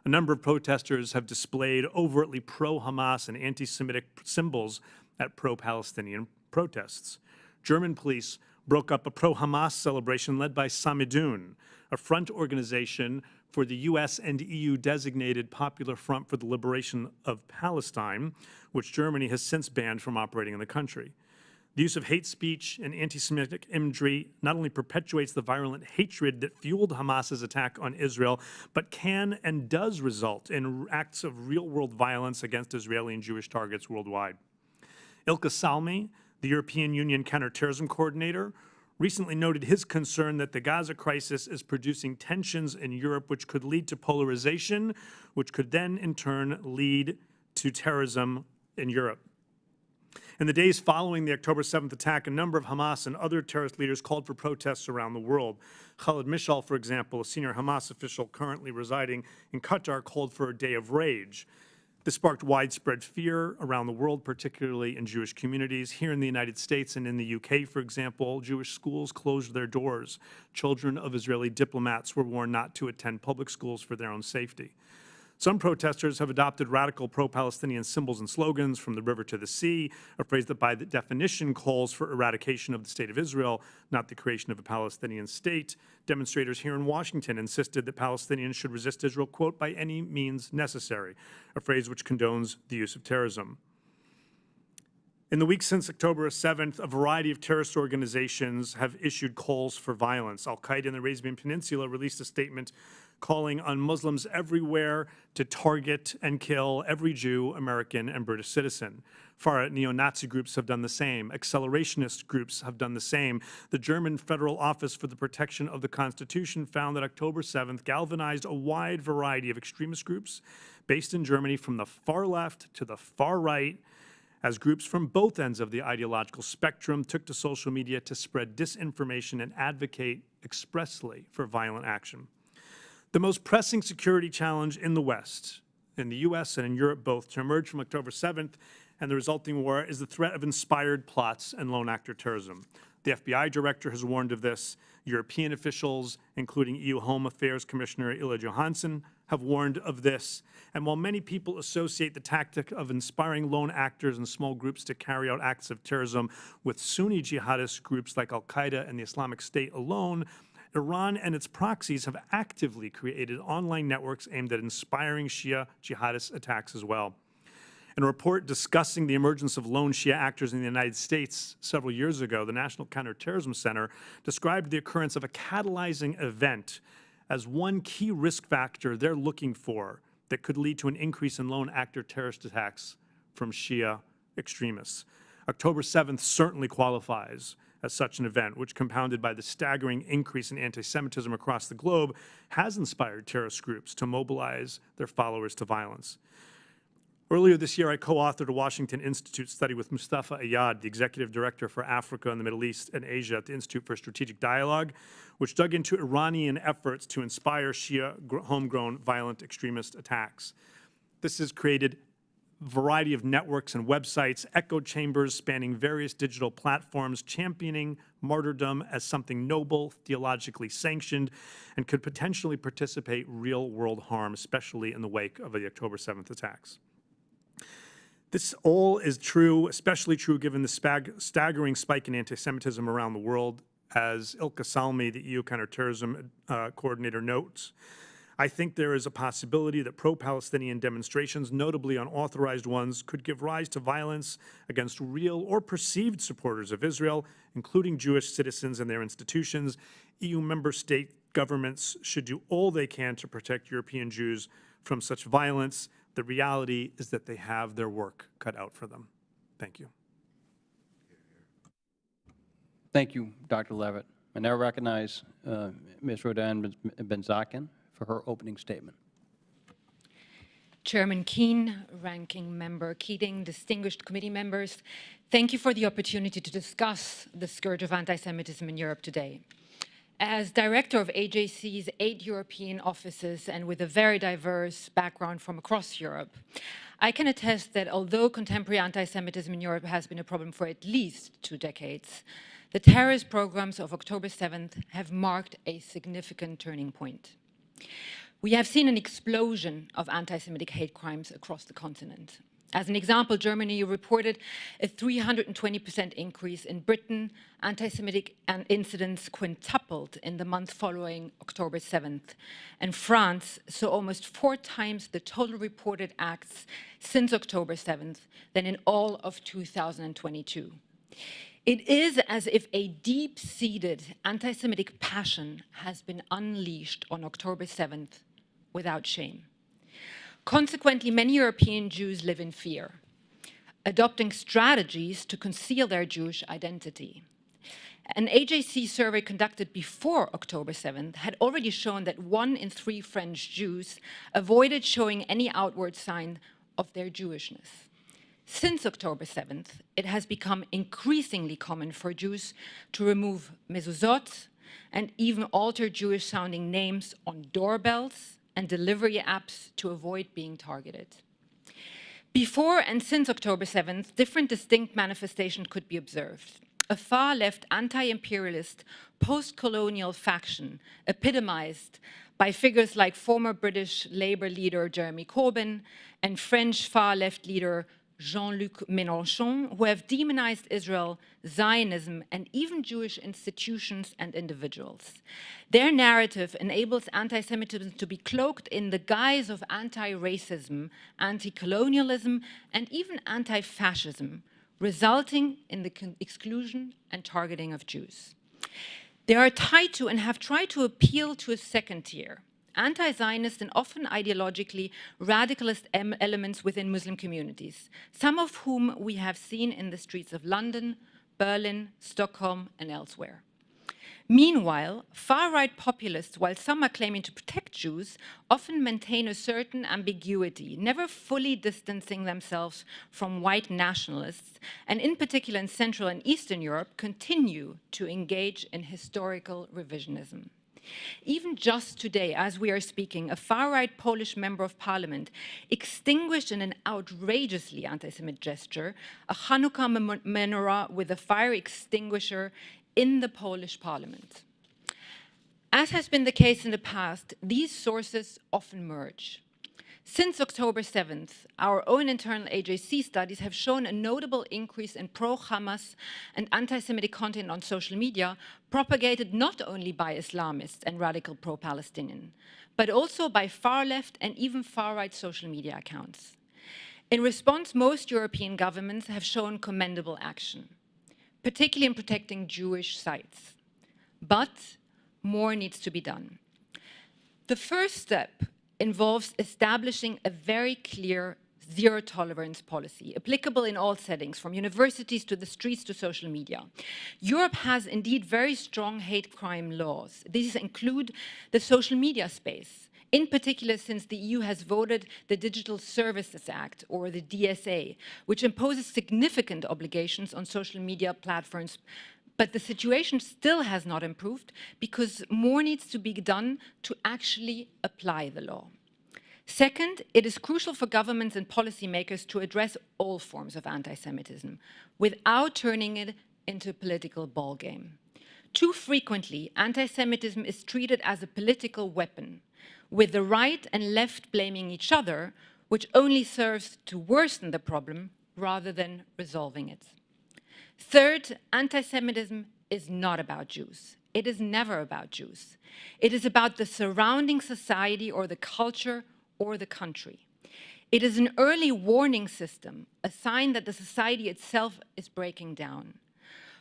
A number of protesters have displayed overtly pro-Hamas and anti-Semitic symbols at pro-Palestinian protests. German police broke up a pro-Hamas celebration led by Samidun, a front organization for the U.S. and EU designated Popular Front for the Liberation of Palestine, which Germany has since banned from operating in the country. The use of hate speech and anti-Semitic imagery not only perpetuates the virulent hatred that fueled Hamas's attack on Israel, but can and does result in acts of real-world violence against Israeli and Jewish targets worldwide. Ilka Salmi, the European Union counterterrorism coordinator, recently noted his concern that the Gaza crisis is producing tensions in Europe which could lead to polarization, which could then in turn lead to terrorism in Europe. In the days following the October 7th attack, a number of Hamas and other terrorist leaders called for protests around the world. Khalid Mishal, for example, a senior Hamas official currently residing in Qatar, called for a day of rage. This sparked widespread fear around the world, particularly in Jewish communities. Here in the United States and in the UK, for example, Jewish schools closed their doors. Children of Israeli diplomats were warned not to attend public schools for their own safety. Some protesters have adopted radical pro-Palestinian symbols and slogans, from the river to the sea, a phrase that by the definition calls for eradication of the state of Israel, not the creation of a Palestinian state. Demonstrators here in Washington insisted that Palestinians should resist Israel, quote, by any means necessary, a phrase which condones the use of terrorism. In the weeks since October 7th, a variety of terrorist organizations have issued calls for violence. Al-Qaeda in the Arabian Peninsula released a statement calling on Muslims everywhere to target and kill every Jew, American, and British citizen. Far-right neo-Nazi groups have done the same. Accelerationist groups have done the same. The German Federal Office for the Protection of the Constitution found that October 7th galvanized a wide variety of extremist groups based in Germany, from the far left to the far right, as groups from both ends of the ideological spectrum took to social media to spread disinformation and advocate expressly for violent action. The most pressing security challenge in the West, in the U.S. and in Europe both, to emerge from October 7th and the resulting war is the threat of inspired plots and lone actor terrorism. The FBI director has warned of this. European officials, including EU Home Affairs Commissioner Ylva Johansson, have warned of this. And while many people associate the tactic of inspiring lone actors and small groups to carry out acts of terrorism with Sunni jihadist groups like Al-Qaeda and the Islamic State alone, Iran and its proxies have actively created online networks aimed at inspiring Shia jihadist attacks as well. In a report discussing the emergence of lone Shia actors in the United States several years ago, the National Counterterrorism Center described the occurrence of a catalyzing event as one key risk factor they're looking for that could lead to an increase in lone actor terrorist attacks from Shia extremists. October 7th certainly qualifies as such an event, which, compounded by the staggering increase in anti-Semitism across the globe, has inspired terrorist groups to mobilize their followers to violence. Earlier this year, I co-authored a Washington Institute study with Mustafa Ayad, the Executive Director for Africa and the Middle East and Asia at the Institute for Strategic Dialogue, which dug into Iranian efforts to inspire Shia homegrown violent extremist attacks. This has created variety of networks and websites, echo chambers spanning various digital platforms, championing martyrdom as something noble, theologically sanctioned, and could potentially participate real-world harm, especially in the wake of the October 7th attacks. This all is true, especially true given the staggering spike in anti-Semitism around the world. As Ilka Salmi, the EU counterterrorism coordinator, notes, I think there is a possibility that pro-Palestinian demonstrations, notably unauthorized ones, could give rise to violence against real or perceived supporters of Israel, including Jewish citizens and their institutions. EU member state governments should do all they can to protect European Jews from such violence. The reality is that they have their work cut out for them. Thank you. Thank you, Dr. Levitt. I now recognize Ms. Rodan-Benzaquen for her opening statement. Chairman Kean, Ranking Member Keating, distinguished committee members, thank you for the opportunity to discuss the scourge of anti-Semitism in Europe today. As director of AJC's 8 European offices and with a very diverse background from across Europe, I can attest that although contemporary anti-Semitism in Europe has been a problem for at least 2 decades, the terrorist programs of October 7th have marked a significant turning point. We have seen an explosion of anti-Semitic hate crimes across the continent. As an example, Germany reported a 320% increase. In Britain, anti-Semitic incidents quintupled in the month following October 7th. And France saw almost 4 times the total reported acts since October 7th than in all of 2022. It is as if a deep-seated anti-Semitic passion has been unleashed on October 7th without shame. Consequently, many European Jews live in fear, adopting strategies to conceal their Jewish identity. An AJC survey conducted before October 7th had already shown that 1 in 3 French Jews avoided showing any outward sign of their Jewishness. Since October 7th, it has become increasingly common for Jews to remove mezuzot and even alter Jewish-sounding names on doorbells and delivery apps to avoid being targeted. Before and since October 7th, different distinct manifestations could be observed. A far-left anti-imperialist post-colonial faction epitomized by figures like former British Labour leader Jeremy Corbyn and French far-left leader Jean-Luc Mélenchon, who have demonized Israel, Zionism, and even Jewish institutions and individuals. Their narrative enables anti-Semitism to be cloaked in the guise of anti-racism, anti-colonialism, and even anti-fascism, resulting in the exclusion and targeting of Jews. They are tied to and have tried to appeal to a second tier, anti-Zionist and often ideologically radicalist elements within Muslim communities, some of whom we have seen in the streets of London, Berlin, Stockholm, and elsewhere. Meanwhile, far-right populists, while some are claiming to protect Jews, often maintain a certain ambiguity, never fully distancing themselves from white nationalists, and in particular in Central and Eastern Europe, continue to engage in historical revisionism. Even just today, as we are speaking, a far-right Polish member of parliament extinguished in an outrageously anti-Semitic gesture a Hanukkah menorah with a fire extinguisher in the Polish parliament. As has been the case in the past, these sources often merge. Since October 7th, our own internal AJC studies have shown a notable increase in pro-Hamas and anti-Semitic content on social media, propagated not only by Islamists and radical pro-Palestinian, but also by far-left and even far-right social media accounts. In response, most European governments have shown commendable action, particularly in protecting Jewish sites. But more needs to be done. The first step involves establishing a very clear zero-tolerance policy, applicable in all settings, from universities to the streets to social media. Europe has indeed very strong hate crime laws. These include the social media space, in particular since the EU has voted the Digital Services Act, or the DSA, which imposes significant obligations on social media platforms. But the situation still has not improved because more needs to be done to actually apply the law. Second, it is crucial for governments and policymakers to address all forms of anti-Semitism without turning it into a political ballgame. Too frequently, anti-Semitism is treated as a political weapon, with the right and left blaming each other, which only serves to worsen the problem rather than resolving it. Third, anti-Semitism is not about Jews. It is never about Jews. It is about the surrounding society or the culture or the country. It is an early warning system, a sign that the society itself is breaking down.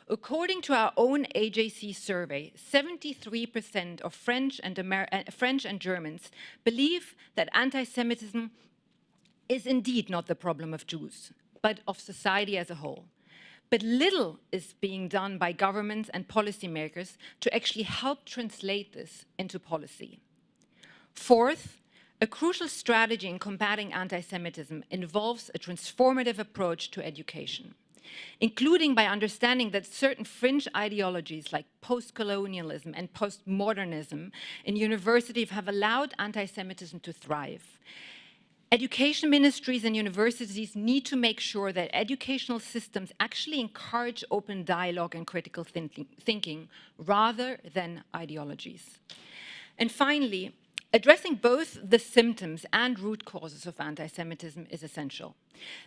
According to our own AJC survey, 73% of French and Germans believe that anti-Semitism is indeed not the problem of Jews, but of society as a whole. But little is being done by governments and policymakers to actually help translate this into policy. Fourth, a crucial strategy in combating anti-Semitism involves a transformative approach to education, including by understanding that certain fringe ideologies like post-colonialism and postmodernism in universities have allowed anti-Semitism to thrive. Education ministries and universities need to make sure that educational systems actually encourage open dialogue and critical thinking rather than ideologies. And finally, addressing both the symptoms and root causes of anti-Semitism is essential.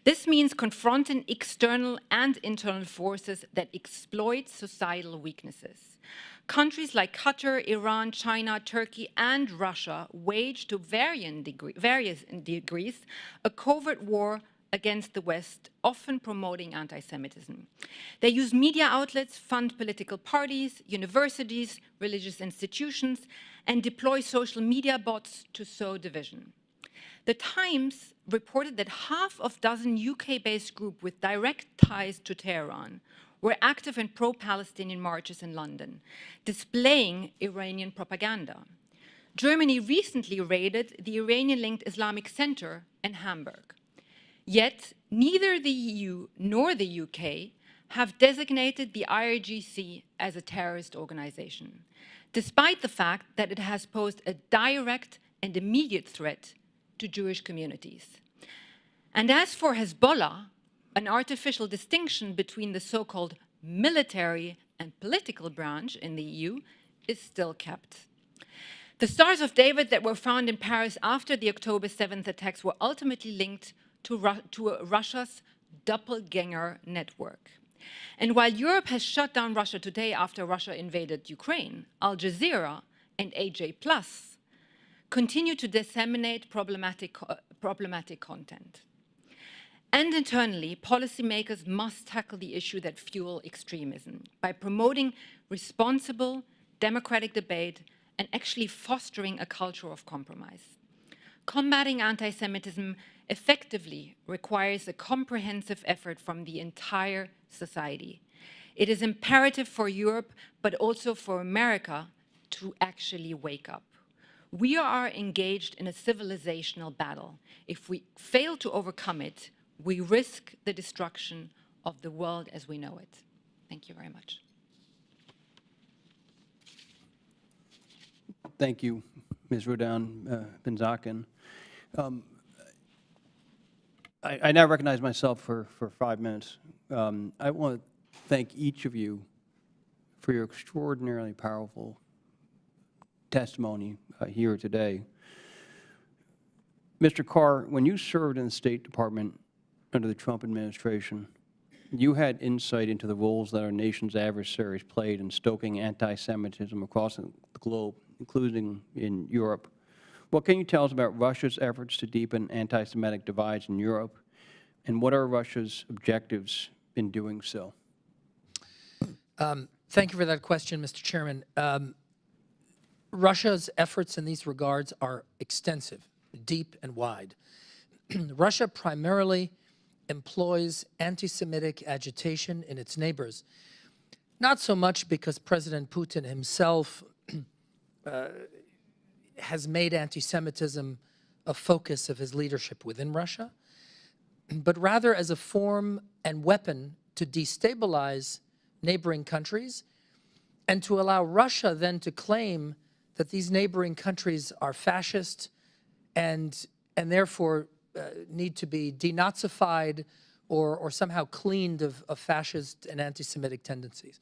This means confronting external and internal forces that exploit societal weaknesses. Countries like Qatar, Iran, China, Turkey, and Russia wage to various degrees a covert war against the West, often promoting anti-Semitism. They use media outlets, fund political parties, universities, religious institutions, and deploy social media bots to sow division. The Times reported that half of dozen UK-based groups with direct ties to Tehran were active in pro-Palestinian marches in London, displaying Iranian propaganda. Germany recently raided the Iranian-linked Islamic Center in Hamburg. Yet, neither the EU nor the UK have designated the IRGC as a terrorist organization, despite the fact that it has posed a direct and immediate threat to Jewish communities. And as for Hezbollah, an artificial distinction between the so-called military and political branch in the EU is still kept. The Stars of David that were found in Paris after the October 7th attacks were ultimately linked to Russia's doppelganger network. And while Europe has shut down Russia today after Russia invaded Ukraine, Al Jazeera and AJ Plus continue to disseminate problematic content. And internally, policymakers must tackle the issue that fuels extremism by promoting responsible, democratic debate and actually fostering a culture of compromise. Combating anti-Semitism effectively requires a comprehensive effort from the entire society. It is imperative for Europe, but also for America, to actually wake up. We are engaged in a civilizational battle. If we fail to overcome it, we risk the destruction of the world as we know it. Thank you very much. Thank you, Ms. Rodan-Benzaquen. I now recognize myself for 5 minutes. I want to thank each of you for your extraordinarily powerful testimony here today. Mr. Carr, when you served in the State Department under the Trump administration, you had insight into the roles that our nation's adversaries played in stoking anti-Semitism across the globe, including in Europe. What can you tell us about Russia's efforts to deepen anti-Semitic divides in Europe, and what are Russia's objectives in doing so? Thank you for that question, Mr. Chairman. Russia's efforts in these regards are extensive, deep and wide. Russia primarily employs anti-Semitic agitation in its neighbors, not so much because President Putin himself has made anti-Semitism a focus of his leadership within Russia, but rather as a form and weapon to destabilize neighboring countries and to allow Russia then to claim that these neighboring countries are fascist and and therefore need to be denazified or somehow cleaned of fascist and anti-Semitic tendencies.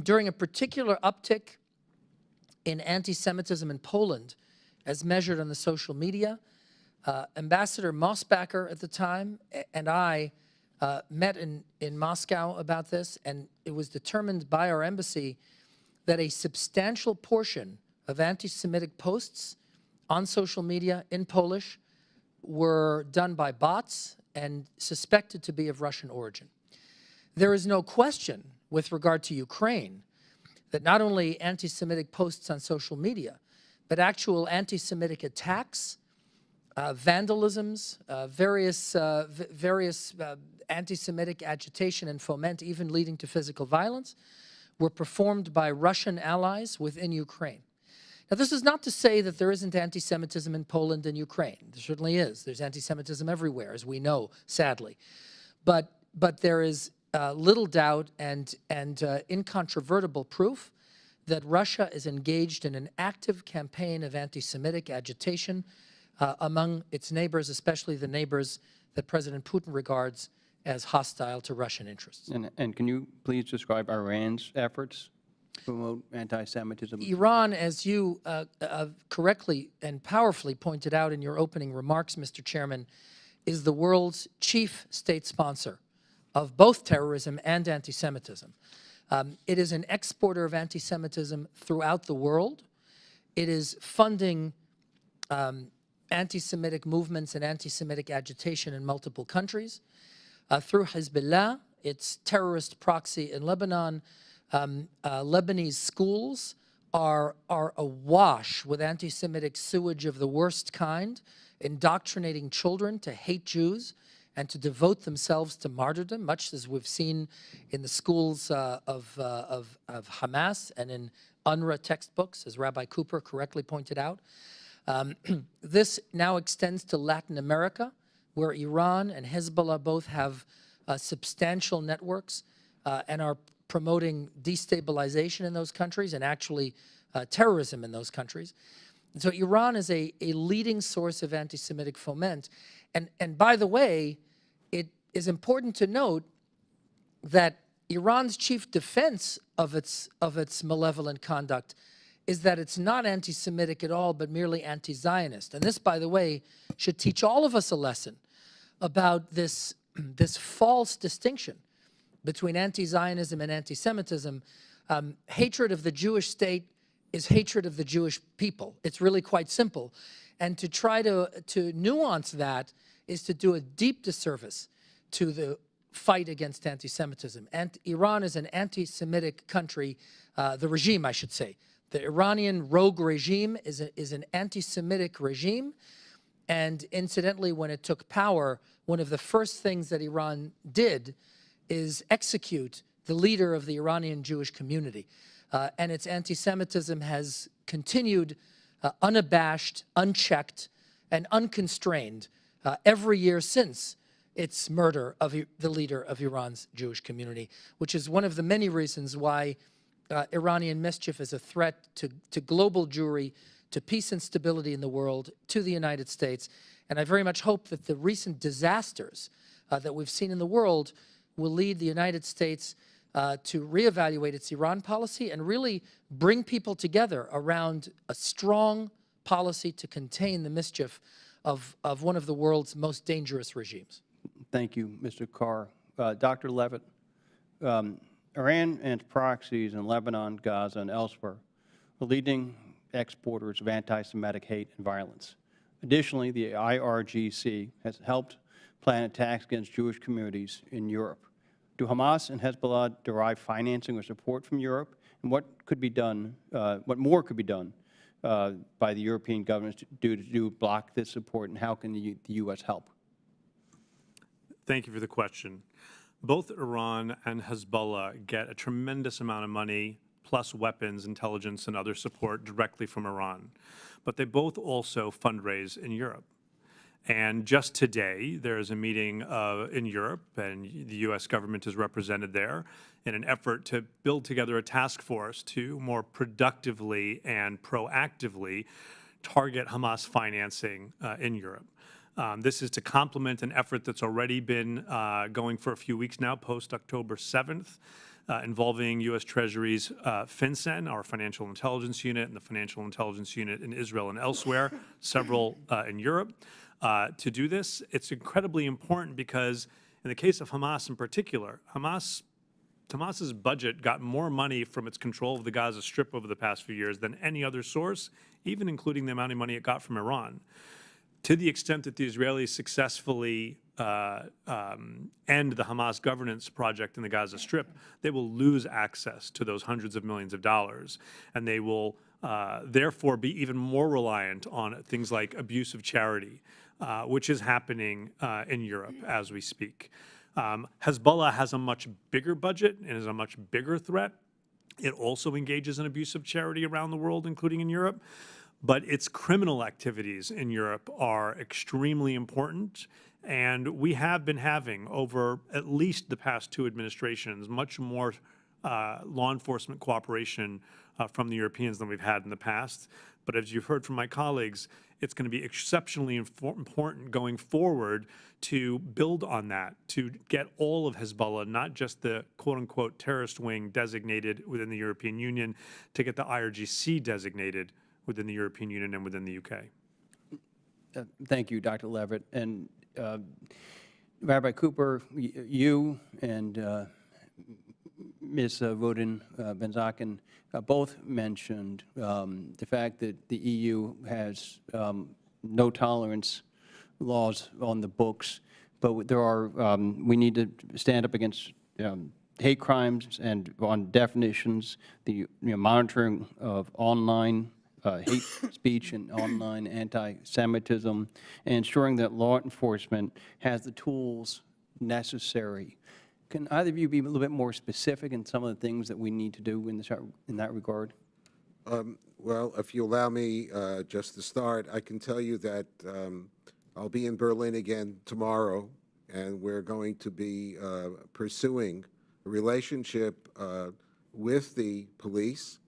During a particular uptick in anti-Semitism in Poland, as measured on the social media, Ambassador Mosbacher at the time and I met in Moscow about this, and it was determined by our embassy that a substantial portion of anti-Semitic posts on social media in Polish were done by bots and suspected to be of Russian origin. There is no question with regard to Ukraine that not only anti-Semitic posts on social media, but actual anti-Semitic attacks, vandalisms, various anti-Semitic agitation and foment, even leading to physical violence, were performed by Russian allies within Ukraine. Now, this is not to say that there isn't anti-Semitism in Poland and Ukraine. There certainly is. There's anti-Semitism everywhere, as we know, sadly. But there is little doubt and incontrovertible proof that Russia is engaged in an active campaign of anti-Semitic agitation among its neighbors, especially the neighbors that President Putin regards as hostile to Russian interests. And can you please describe Iran's efforts to promote anti-Semitism? Iran, as you correctly and powerfully pointed out in your opening remarks, Mr. Chairman, is the world's chief state sponsor of both terrorism and anti-Semitism. It is an exporter of anti-Semitism throughout the world. It is funding anti-Semitic movements and anti-Semitic agitation in multiple countries. Through Hezbollah, its terrorist proxy in Lebanon, Lebanese schools are awash with anti-Semitic sewage of the worst kind, indoctrinating children to hate Jews and to devote themselves to martyrdom, much as we've seen in the schools of Hamas and in UNRWA textbooks, as Rabbi Cooper correctly pointed out. This now extends to Latin America, where Iran and Hezbollah both have substantial networks and are promoting destabilization in those countries and actually terrorism in those countries. And so Iran is a leading source of anti-Semitic foment. And by the way, it is important to note that Iran's chief defense of its malevolent conduct is that it's not anti-Semitic at all, but merely anti-Zionist. And this, by the way, should teach all of us a lesson about this false distinction between anti-Zionism and anti-Semitism. Hatred of the Jewish state is hatred of the Jewish people. It's really quite simple. And to try to nuance that is to do a deep disservice to the fight against anti-Semitism. And Iran is an anti-Semitic country, the regime, I should say. The Iranian rogue regime is an anti-Semitic regime. And incidentally, when it took power, one of the first things that Iran did is execute the leader of the Iranian Jewish community. And its anti-Semitism has continued unabashed, unchecked, and unconstrained every year since its murder of the leader of Iran's Jewish community, which is one of the many reasons why Iranian mischief is a threat to global Jewry, to peace and stability in the world, to the United States. And I very much hope that the recent disasters that we've seen in the world will lead the United States to reevaluate its Iran policy and really bring people together around a strong policy to contain the mischief of one of the world's most dangerous regimes. Thank you, Mr. Carr. Dr. Levitt, Iran and its proxies in Lebanon, Gaza, and elsewhere are leading exporters of anti-Semitic hate and violence. Additionally, the IRGC has helped plan attacks against Jewish communities in Europe. Do Hamas and Hezbollah derive financing or support from Europe? And what could be done, what more could be done by the European governments to block this support, and how can the U.S. help? Thank you for the question. Both Iran and Hezbollah get a tremendous amount of money, plus weapons, intelligence, and other support directly from Iran. But they both also fundraise in Europe. And just today, there is a meeting in Europe, and the U.S. government is represented there in an effort to build together a task force to more productively and proactively target Hamas financing in Europe. This is to complement an effort that's already been going for a few weeks now, post-October 7th, involving U.S. Treasury's FinCEN, our financial intelligence unit, and the financial intelligence unit in Israel and elsewhere, several in Europe. To do this, it's incredibly important because in the case of Hamas in particular, Hamas's budget got more money from its control of the Gaza Strip over the past few years than any other source, even including the amount of money it got from Iran. To the extent that the Israelis successfully end the Hamas governance project in the Gaza Strip, they will lose access to those hundreds of millions of dollars, and they will therefore be even more reliant on things like abuse of charity, which is happening in Europe as we speak. Hezbollah has a much bigger budget and is a much bigger threat. It also engages in abuse of charity around the world, including in Europe. But its criminal activities in Europe are extremely important. And we have been having, over at least the past two administrations, much more law enforcement cooperation from the Europeans than we've had in the past. But as you've heard from my colleagues, it's going to be exceptionally important going forward to build on that, to get all of Hezbollah, not just the quote-unquote terrorist wing designated within the European Union, to get the IRGC designated within the European Union and within the UK. Thank you, Dr. Levitt. And Rabbi Cooper, you and Ms. Rodan-Benzaquen both mentioned the fact that the EU has no tolerance laws on the books, but there are, we need to stand up against hate crimes and on definitions, the monitoring of online hate speech and online anti-Semitism, and ensuring that law enforcement has the tools necessary. Can either of you be a little bit more specific in some of the things that we need to do in that regard? Well, if you allow me just to start, I can tell you that I'll be in Berlin again tomorrow, and we're going to be pursuing a relationship with the police,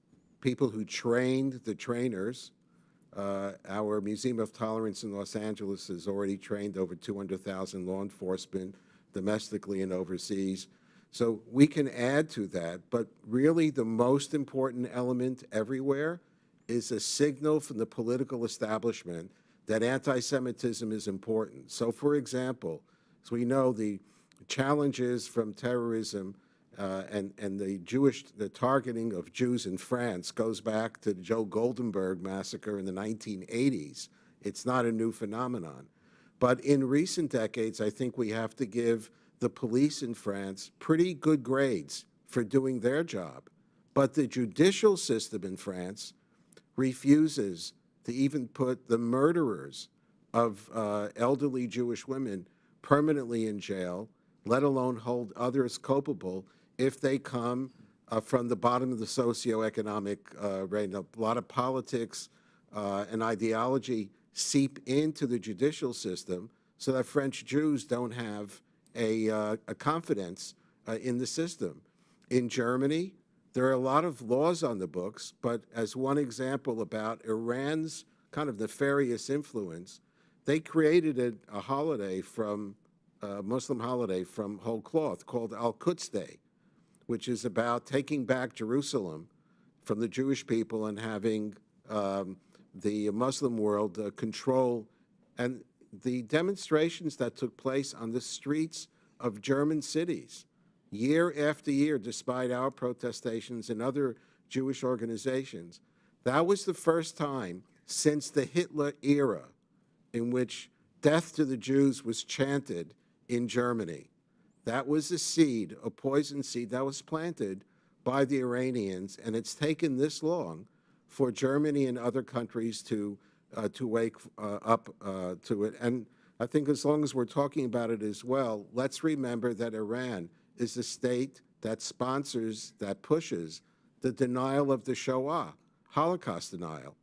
people who trained the trainers. Our Museum of Tolerance in Los Angeles has already trained over 200,000 law enforcement, domestically and overseas. So we can add to that, but really the most important element everywhere is a signal from the political establishment that anti-Semitism is important. So for example, as we know, the challenges from terrorism and the targeting of Jews in France goes back to the Joe Goldenberg massacre in the 1980s. It's not a new phenomenon. But in recent decades, I think we have to give the police in France pretty good grades for doing their job. But the judicial system in France refuses to even put the murderers of elderly Jewish women permanently in jail, let alone hold others culpable if they come from the bottom of the socioeconomic range. A lot of politics and ideology seep into the judicial system so that French Jews don't have a confidence in the system. In Germany, there are a lot of laws on the books, but as one example about Iran's kind of nefarious influence, they created a holiday from a Muslim holiday from whole cloth called Al-Quds Day, which is about taking back Jerusalem from the Jewish people and having the Muslim world control. And the demonstrations that took place on the streets of German cities, year after year, despite our protestations and other Jewish organizations, that was the first time since the Hitler era in which death to the Jews was chanted in Germany. That was a seed, a poison seed that was planted by the Iranians, and it's taken this long for Germany and other countries to wake up to it. And I think as long as we're talking about it as well, let's remember that Iran is a state that sponsors, that pushes the denial of the Shoah, Holocaust denial.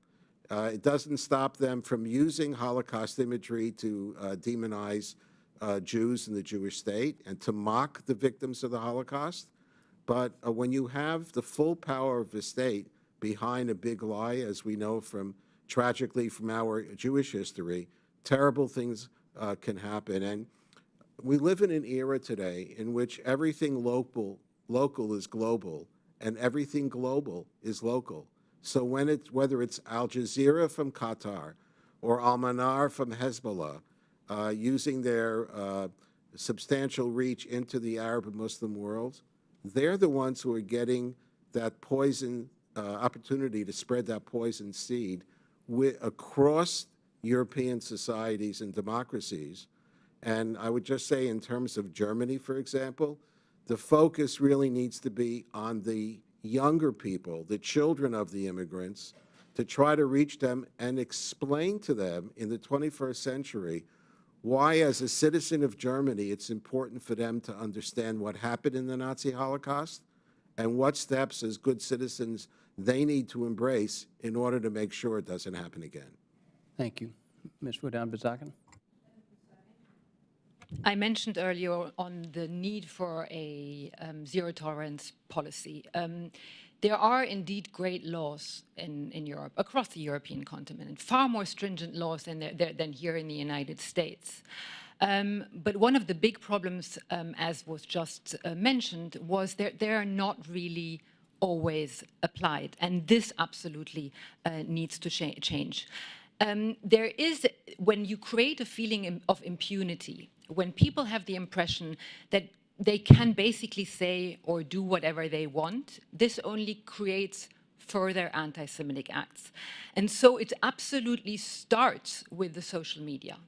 It doesn't stop them from using Holocaust imagery to demonize Jews in the Jewish state and to mock the victims of the Holocaust. But when you have the full power of the state behind a big lie, as we know from tragically from our Jewish history, terrible things can happen. And we live in an era today in which everything local is global, and everything global is local. So whether it's Al Jazeera from Qatar or Al-Manar from Hezbollah, using their substantial reach into the Arab and Muslim world, they're the ones who are getting that poison opportunity to spread that poison seed across European societies and democracies. And I would just say, in terms of Germany, for example, the focus really needs to be on the younger people, the children of the immigrants, to try to reach them and explain to them in the 21st century why, as a citizen of Germany, it's important for them to understand what happened in the Nazi Holocaust and what steps, as good citizens, they need to embrace in order to make sure it doesn't happen again. Thank you. Ms. Rodan-Benzaquen? I mentioned earlier on the need for a zero-tolerance policy. There are indeed great laws in Europe, across the European continent, far more stringent laws than here in the United States. But one of the big problems, as was just mentioned, was they are not really always applied, and this absolutely needs to change. There is, when you create a feeling of impunity, when people have the impression that they can basically say or do whatever they want, this only creates further anti-Semitic acts. And so it absolutely starts with the social media.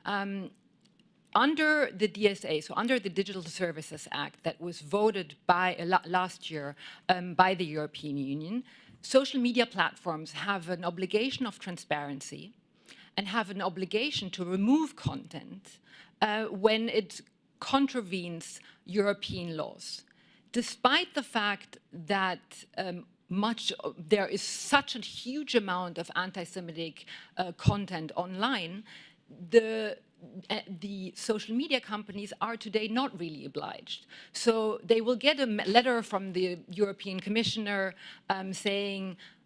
Under the DSA, so under the Digital Services Act that was voted by last year by the European Union, social media platforms have an obligation of transparency and have an obligation to remove content when it contravenes European laws. Despite the fact that there is such a huge amount of anti-Semitic content online, the social media companies are today not really obliged. So they will get a letter from the European Commissioner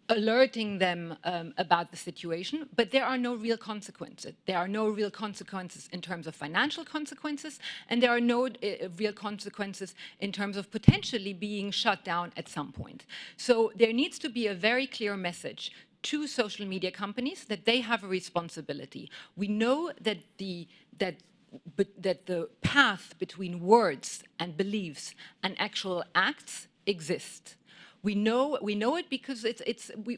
alerting them about the situation, but there are no real consequences. There are no real consequences in terms of financial consequences, and there are no real consequences in terms of potentially being shut down at some point. So there needs to be a very clear message to social media companies that they have a responsibility. We know that the path between words and beliefs and actual acts exist. We know it because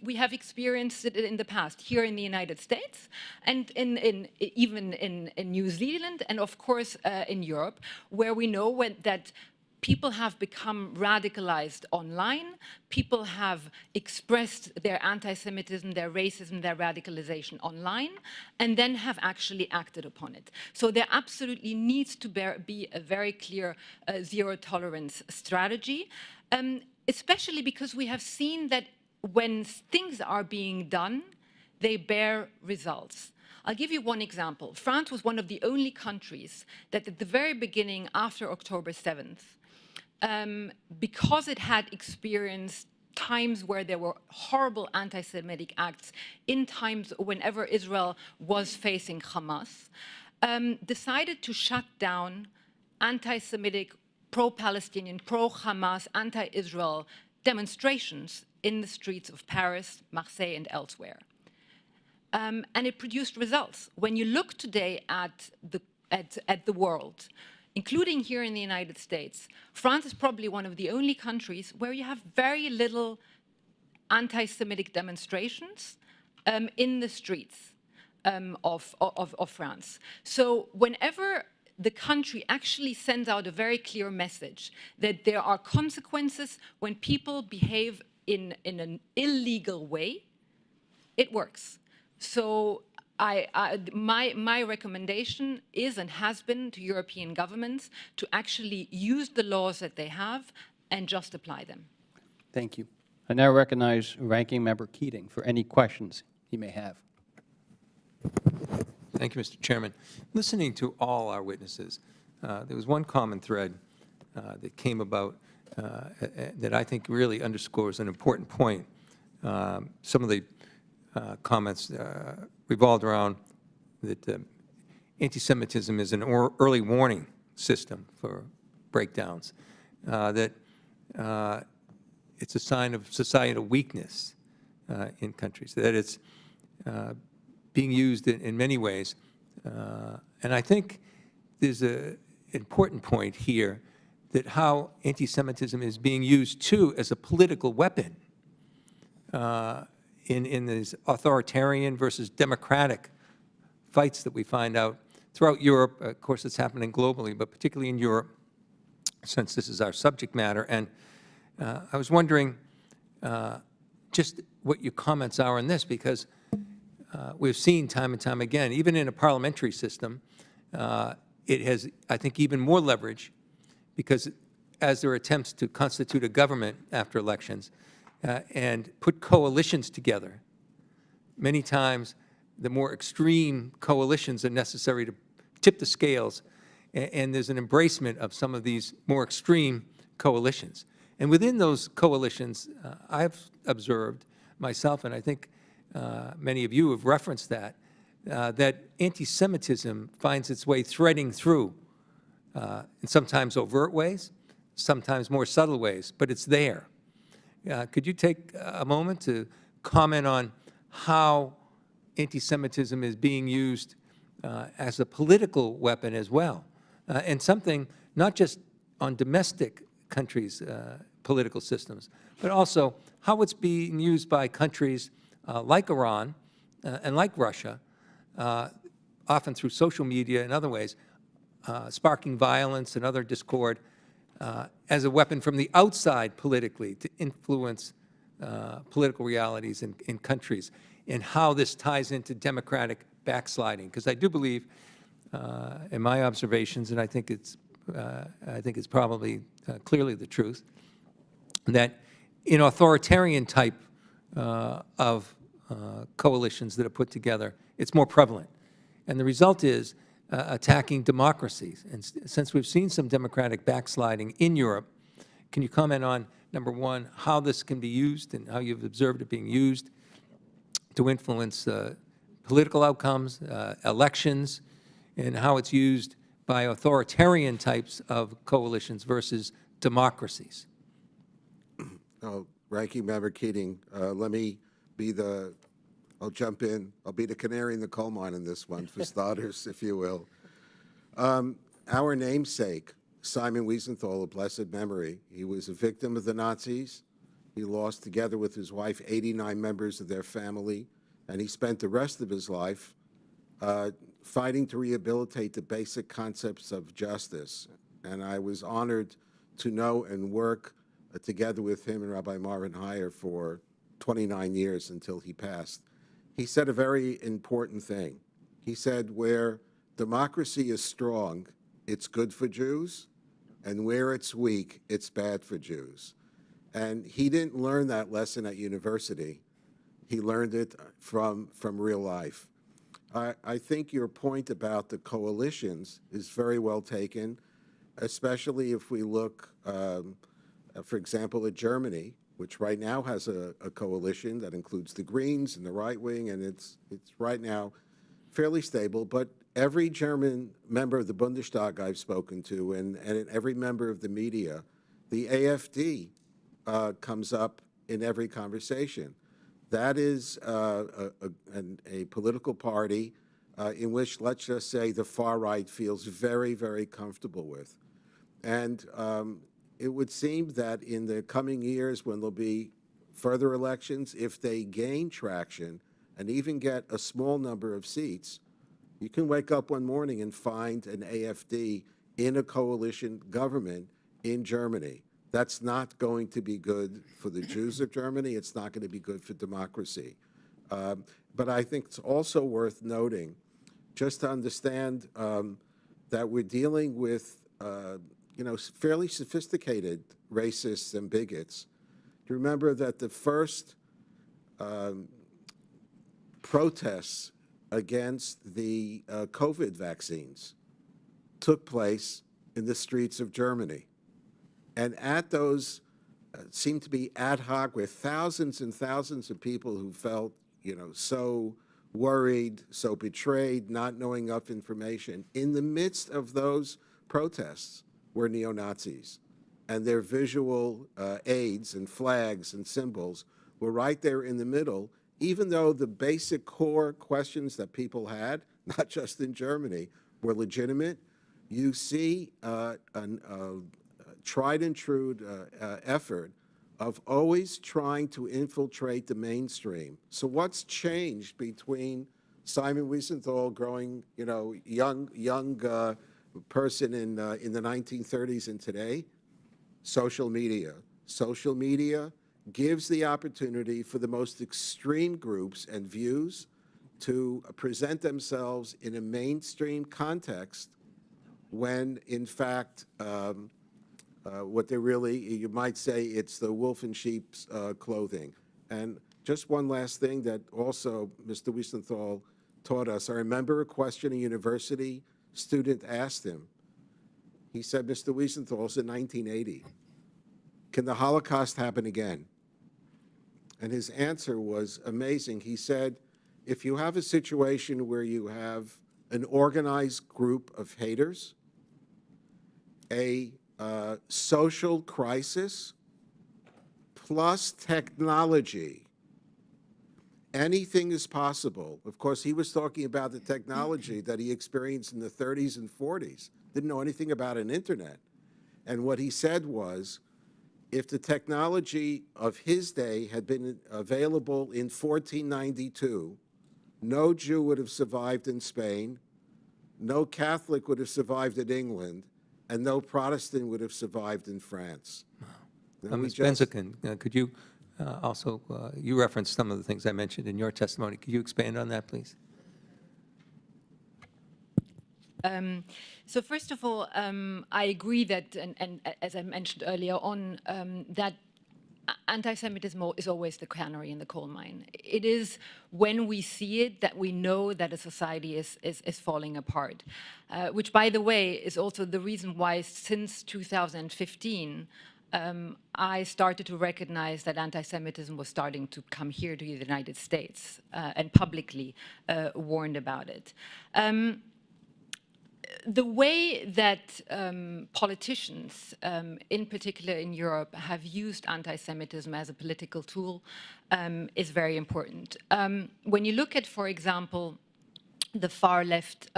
we have experienced it in the past here in the United States and even in New Zealand and of course in Europe, where we know that people have become radicalized online. People have expressed their anti-Semitism, their racism, their radicalization online, and then have actually acted upon it. So there absolutely needs to be a very clear zero-tolerance strategy, especially because we have seen that when things are being done, they bear results. I'll give you one example. France was one of the only countries that at the very beginning, after October 7th, because it had experienced times where there were horrible anti-Semitic acts in times whenever Israel was facing Hamas, decided to shut down anti-Semitic, pro-Palestinian, pro-Hamas, anti-Israel demonstrations in the streets of Paris, Marseille, and elsewhere. And it produced results. When you look today at the world, including here in the United States, France is probably one of the only countries where you have very little anti-Semitic demonstrations in the streets of France. So whenever the country actually sends out a very clear message that there are consequences when people behave in an illegal way, it works. So my recommendation is and has been to European governments to actually use the laws that they have and just apply them. Thank you. I now recognize Ranking Member Keating for any questions he may have. Thank you, Mr. Chairman. Listening to all our witnesses, there was one common thread that came about that I think really underscores an important point. Some of the comments revolved around that anti-Semitism is an early warning system for breakdowns, that it's a sign of societal weakness in countries, that it's being used in many ways. And I think there's an important point here that how anti-Semitism is being used, too, as a political weapon in these authoritarian versus democratic fights that we find out throughout Europe. Of course, it's happening globally, but particularly in Europe, since this is our subject matter. And I was wondering just what your comments are on this, because we've seen time and time again, even in a parliamentary system, it has, I think, even more leverage, because as there are attempts to constitute a government after elections and put coalitions together, many times the more extreme coalitions are necessary to tip the scales, and there's an embracement of some of these more extreme coalitions. And within those coalitions, I've observed myself, and I think many of you have referenced that, that anti-Semitism finds its way threading through in sometimes overt ways, sometimes more subtle ways, but it's there. Could you take a moment to comment on how anti-Semitism is being used as a political weapon as well, and something not just on domestic countries' political systems, but also how it's being used by countries like Iran and like Russia, often through social media and other ways, sparking violence and other discord as a weapon from the outside politically to influence political realities in countries, and how this ties into democratic backsliding. Because I do believe, in my observations, and I think it's probably clearly the truth, that in authoritarian type of coalitions that are put together, it's more prevalent. And the result is attacking democracies. And since we've seen some democratic backsliding in Europe, can you comment on, number one, how this can be used and how you've observed it being used to influence political outcomes, elections, and how it's used by authoritarian types of coalitions versus democracies? Ranking Member Keating, let me be I'll jump in. I'll be the canary in the coal mine in this one, for starters, if you will. Our namesake, Simon Wiesenthal, of blessed memory, he was a victim of the Nazis. He lost, together with his wife, 89 members of their family, and he spent the rest of his life fighting to rehabilitate the basic concepts of justice. And I was honored to know and work together with him and Rabbi Marvin Heyer for 29 years until he passed. He said a very important thing. He said, where democracy is strong, it's good for Jews, and where it's weak, it's bad for Jews. And he didn't learn that lesson at university. He learned it from real life. I think your point about the coalitions is very well taken, especially if we look, for example, at Germany, which right now has a coalition that includes the Greens and the right wing, and it's right now fairly stable. But every German member of the Bundestag I've spoken to, and every member of the media, the AfD comes up in every conversation. That is a political party in which, let's just say, the far right feels very, very comfortable with. And it would seem that in the coming years, when there'll be further elections, if they gain traction and even get a small number of seats, you can wake up one morning and find an AfD in a coalition government in Germany. That's not going to be good for the Jews of Germany. It's not going to be good for democracy. But I think it's also worth noting, just to understand that we're dealing with fairly sophisticated racists and bigots. To remember that the first protests against the COVID vaccines took place in the streets of Germany. And at those seemed to be ad hoc, with thousands and thousands of people who felt so worried, so betrayed, not knowing enough information. In the midst of those protests were neo-Nazis, and their visual aids and flags and symbols were right there in the middle, even though the basic core questions that people had, not just in Germany, were legitimate. You see a tried and true effort of always trying to infiltrate the mainstream. So what's changed between Simon Wiesenthal growing, young person in the 1930s and today? Social media. Social media gives the opportunity for the most extreme groups and views to present themselves in a mainstream context when, in fact, what they're really, you might say, it's the wolf in sheep's clothing. And just one last thing that also Mr. Wiesenthal taught us. I remember a question a university student asked him. He said, Mr. Wiesenthal, it's in 1980. Can the Holocaust happen again? And his answer was amazing. He said, if you have a situation where you have an organized group of haters, a social crisis, plus technology, anything is possible. Of course, he was talking about the technology that he experienced in the 30s and 40s. Didn't know anything about an internet. And what he said was, if the technology of his day had been available in 1492, no Jew would have survived in Spain, no Catholic would have survived in England, and no Protestant would have survived in France. Ms. Benzaquen, could you also, you referenced some of the things I mentioned in your testimony. Could you expand on that, please? So first of all, I agree that, and as I mentioned earlier on, that anti-Semitism is always the canary in the coal mine. It is when we see it that we know that a society is falling apart, which, by the way, is also the reason why since 2015, I started to recognize that anti-Semitism was starting to come here to the United States and publicly warned about it. The way that politicians, in particular in Europe, have used anti-Semitism as a political tool is very important. When you look at, for example, the far left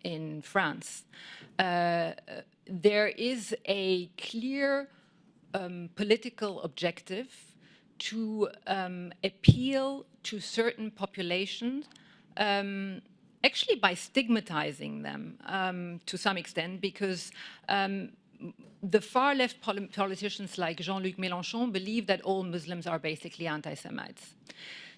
in France, there is a clear political objective to appeal to certain populations, actually by stigmatizing them to some extent, because the far left politicians like Jean-Luc Mélenchon believe that all Muslims are basically anti-Semites.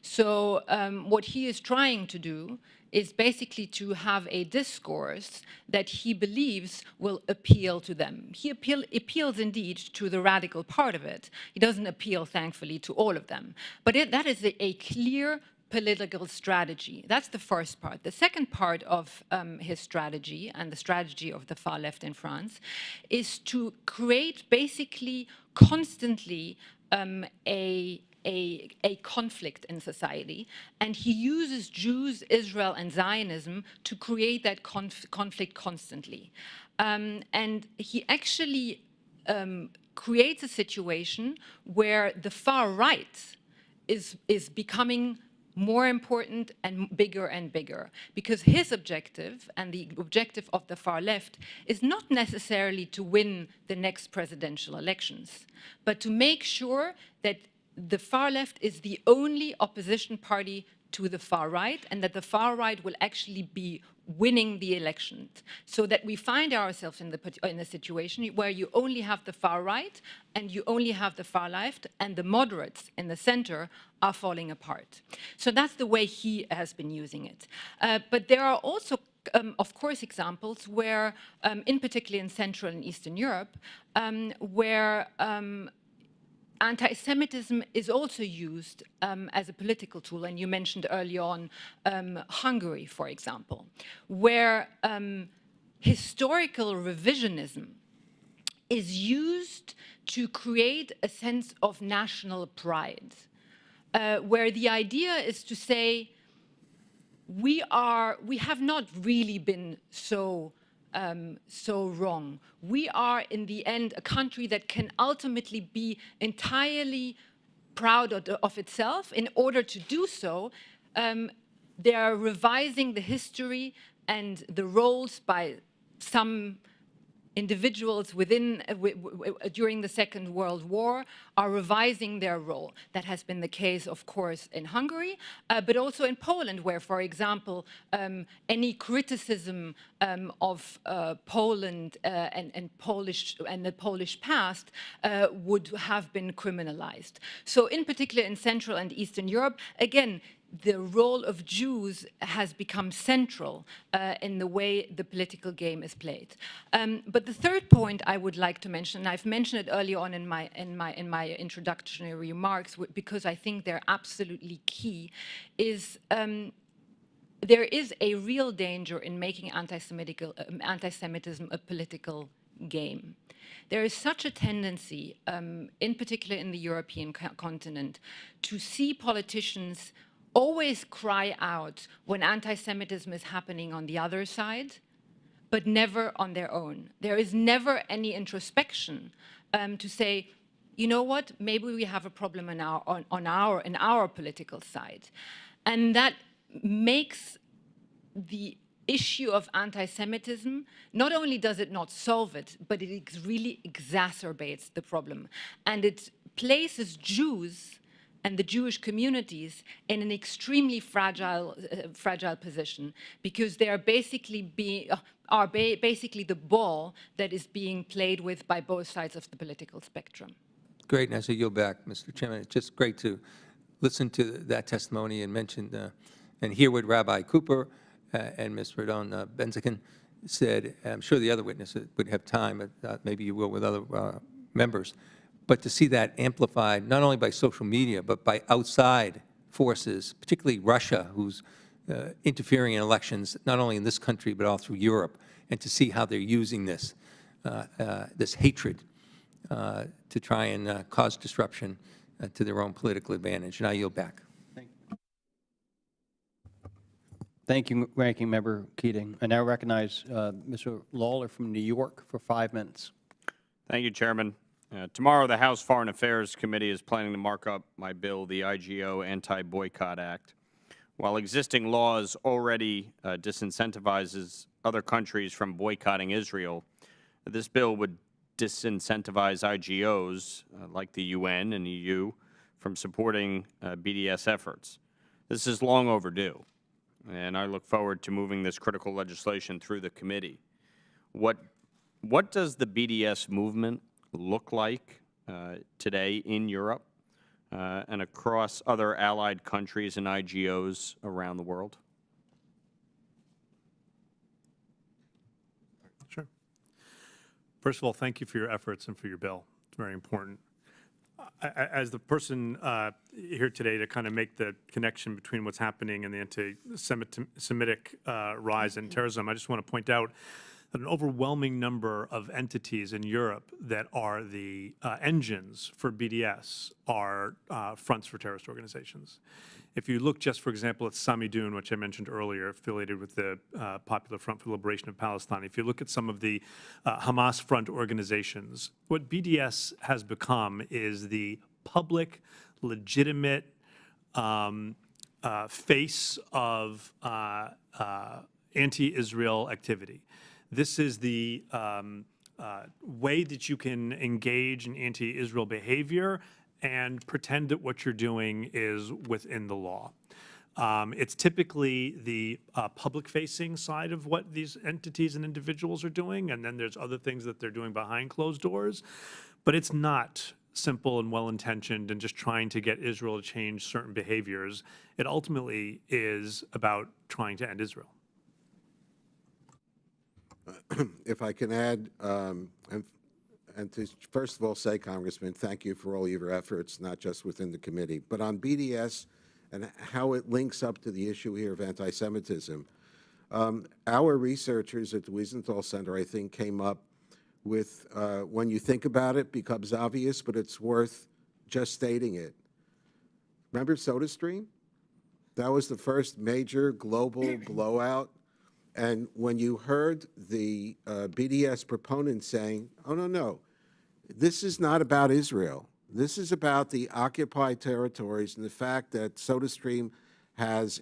So what he is trying to do is basically to have a discourse that he believes will appeal to them. He appeals indeed to the radical part of it. He doesn't appeal, thankfully, to all of them. But that is a clear political strategy. That's the first part. The second part of his strategy, and the strategy of the far left in France, is to create basically constantly a conflict in society, and he uses Jews, Israel, and Zionism to create that conflict constantly. And he actually creates a situation where the far right is becoming more important and bigger, because his objective and the objective of the far left is not necessarily to win the next presidential elections, but to make sure that the far left is the only opposition party to the far right, and that the far right will actually be winning the elections, so that we find ourselves in a situation where you only have the far right and you only have the far left, and the moderates in the center are falling apart. So that's the way he has been using it. But there are also of course, examples where, in particular in Central and Eastern Europe, where anti-Semitism is also used as a political tool, and you mentioned early on Hungary, for example, where historical revisionism is used to create a sense of national pride. where the idea is to say we have not really been so wrong. We are, in the end, a country that can ultimately be entirely proud of itself. In order to do so, they are revising the history and the roles by some individuals within during the Second World War are revising their role. That has been the case, of course, in Hungary, but also in Poland, where, for example, any criticism of Poland and the Polish past would have been criminalized. So, in particular, in Central and Eastern Europe, again, the role of Jews has become central in the way the political game is played. But the third point I would like to mention, and I've mentioned it earlier on in my introductory remarks, because I think they're absolutely key, is there is a real danger in making anti-Semitism a political game. There is such a tendency, in particular in the European continent, to see politicians always cry out when anti-Semitism is happening on the other side, but never on their own. There is never any introspection to say, you know what, maybe we have a problem in our political side. And that makes the issue of anti-Semitism, not only does it not solve it, but it really exacerbates the problem. And it places Jews and the Jewish communities in an extremely fragile position, because they are basically basically the ball that is being played with by both sides of the political spectrum. Great, and as I yield back, Mr. Chairman, it's just great to listen to that testimony and mention and hear what Rabbi Cooper and Ms. Rodan-Benzaquen said. I'm sure the other witnesses would have time, but maybe you will with other members. But to see that amplified not only by social media, but by outside forces, particularly Russia, who's interfering in elections, not only in this country, but all through Europe, and to see how they're using this, this hatred to try and cause disruption to their own political advantage. And I yield back. Thank you, Ranking Member Keating. I now recognize Mr. Lawler from New York for 5 minutes. Thank you, Chairman. Tomorrow, the House Foreign Affairs Committee is planning to mark up my bill, the IGO Anti-Boycott Act. While existing laws already disincentivizes other countries from boycotting Israel, this bill would disincentivize IGOs, like the UN and EU, from supporting BDS efforts. This is long overdue, and I look forward to moving this critical legislation through the committee. What does the BDS movement look like today in Europe and across other allied countries and IGOs around the world? Sure. First of all, thank you for your efforts and for your bill. It's very important. As the person here today to kind of make the connection between what's happening and the anti-Semitic rise in terrorism, I just want to point out that an overwhelming number of entities in Europe that are the engines for BDS are fronts for terrorist organizations. If you look just, for example, at Samidoun, which I mentioned earlier, affiliated with the Popular Front for the Liberation of Palestine, if you look at some of the Hamas front organizations, what BDS has become is the public, legitimate face of anti-Israel activity. This is the way that you can engage in anti-Israel behavior and pretend that what you're doing is within the law. It's typically the public-facing side of what these entities and individuals are doing, and then there's other things that they're doing behind closed doors. But it's not simple and well-intentioned and just trying to get Israel to change certain behaviors. It ultimately is about trying to end Israel. If I can add, and to first of all say, Congressman, thank you for all your efforts, not just within the committee, but on BDS and how it links up to the issue here of anti-Semitism. Our researchers at the Wiesenthal Center, I think, came up with, when you think about it, becomes obvious, but it's worth just stating it. Remember SodaStream? That was the first major global blowout. And when you heard the BDS proponents saying, oh, no, this is not about Israel. This is about the occupied territories and the fact that SodaStream has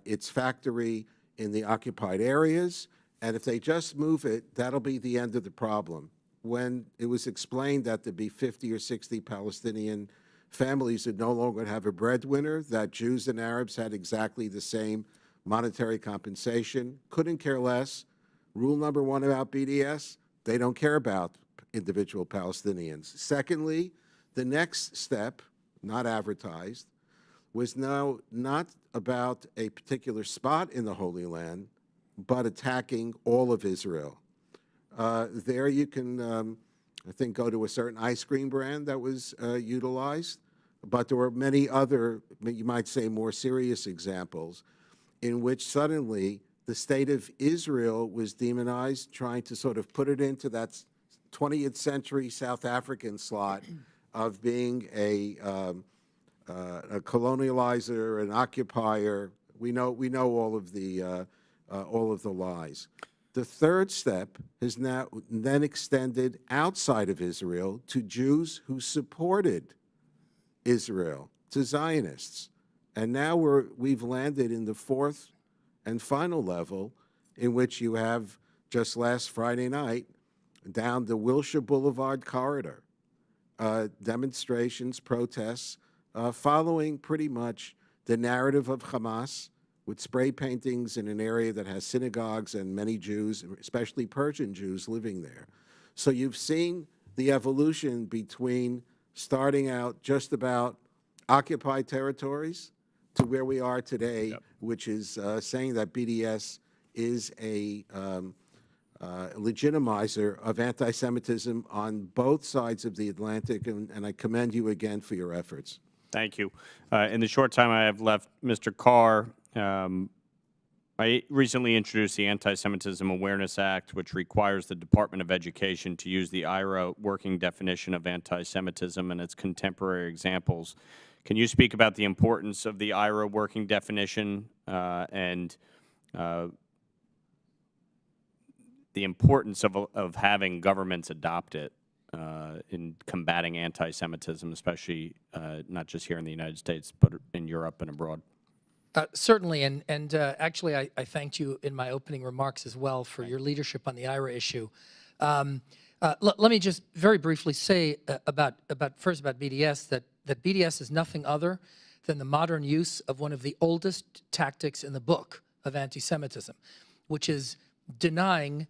its factory in the occupied areas, and if they just move it, that'll be the end of the problem. When it was explained that there'd be 50 or 60 Palestinian families that no longer have a breadwinner, that Jews and Arabs had exactly the same monetary compensation, couldn't care less. Rule number one about BDS, they don't care about individual Palestinians. Secondly, the next step, not advertised, was now not about a particular spot in the Holy Land, but attacking all of Israel. There you can, I think, go to a certain ice cream brand that was utilized, but there were many other, you might say, more serious examples in which suddenly the state of Israel was demonized, trying to sort of put it into that 20th century South African slot of being a colonializer, an occupier. We know all of the lies. The third step has now then extended outside of Israel to Jews who supported Israel, to Zionists. And now we've landed in the fourth and final level, in which you have, just last Friday night, down the Wilshire Boulevard corridor, demonstrations, protests, following pretty much the narrative of Hamas, with spray paintings in an area that has synagogues and many Jews, especially Persian Jews, living there. So you've seen the evolution between starting out just about occupied territories to where we are today, yep, which is saying that BDS is a legitimizer of anti-Semitism on both sides of the Atlantic, and I commend you again for your efforts. Thank you. In the short time I have left, Mr. Carr, I recently introduced the Anti-Semitism Awareness Act, which requires the Department of Education to use the IRA working definition of anti-Semitism and its contemporary examples. Can you speak about the importance of the IRA working definition and the importance of having governments adopt it in combating anti-Semitism, especially not just here in the United States, but in Europe and abroad? Certainly, and actually I thanked you in my opening remarks as well for your leadership on the IRA issue. Let me just very briefly say first about BDS, that BDS is nothing other than the modern use of one of the oldest tactics in the book of anti-Semitism, which is denying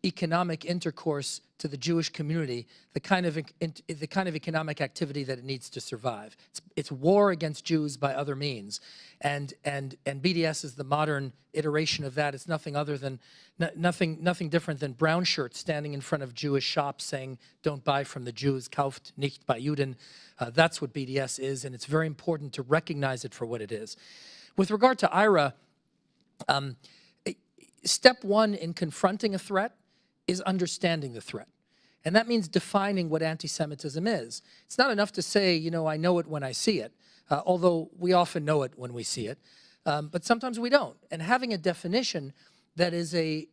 economic intercourse to the Jewish community, the kind of economic activity that it needs to survive. It's war against Jews by other means, and BDS is the modern iteration of that. It's nothing other than nothing different than brown shirts standing in front of Jewish shops saying, "Don't buy from the Jews, kauft nicht bei Juden." That's what BDS is, and it's very important to recognize it for what it is. With regard to IRA, step one in confronting a threat is understanding the threat. And that means defining what anti-Semitism is. It's not enough to say, you know, I know it when I see it, although we often know it when we see it, but sometimes we don't. And having a definition that is a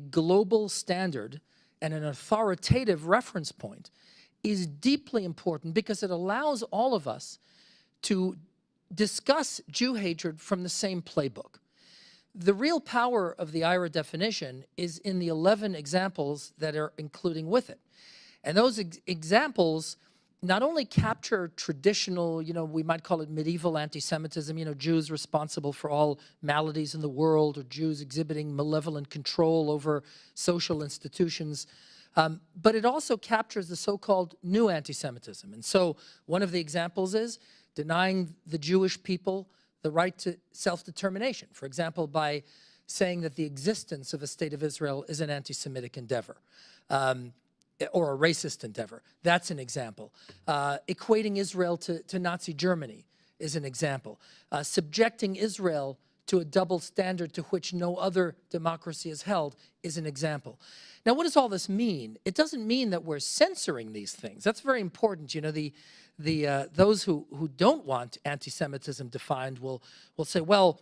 global standard and an authoritative reference point is deeply important, because it allows all of us to discuss Jew hatred from the same playbook. The real power of the IRA definition is in the 11 examples that are including with it. And those examples not only capture traditional, you know, we might call it medieval anti-Semitism, you know, Jews responsible for all maladies in the world, or Jews exhibiting malevolent control over social institutions, but it also captures the so-called new anti-Semitism. And so one of the examples is denying the Jewish people the right to self-determination, for example, by saying that the existence of a state of Israel is an anti-Semitic endeavor, or a racist endeavor. That's an example. Equating Israel to Nazi Germany is an example. Subjecting Israel to a double standard to which no other democracy is held is an example. Now, what does all this mean? It doesn't mean that we're censoring these things. That's very important. You know, those who don't want anti-Semitism defined will say, well,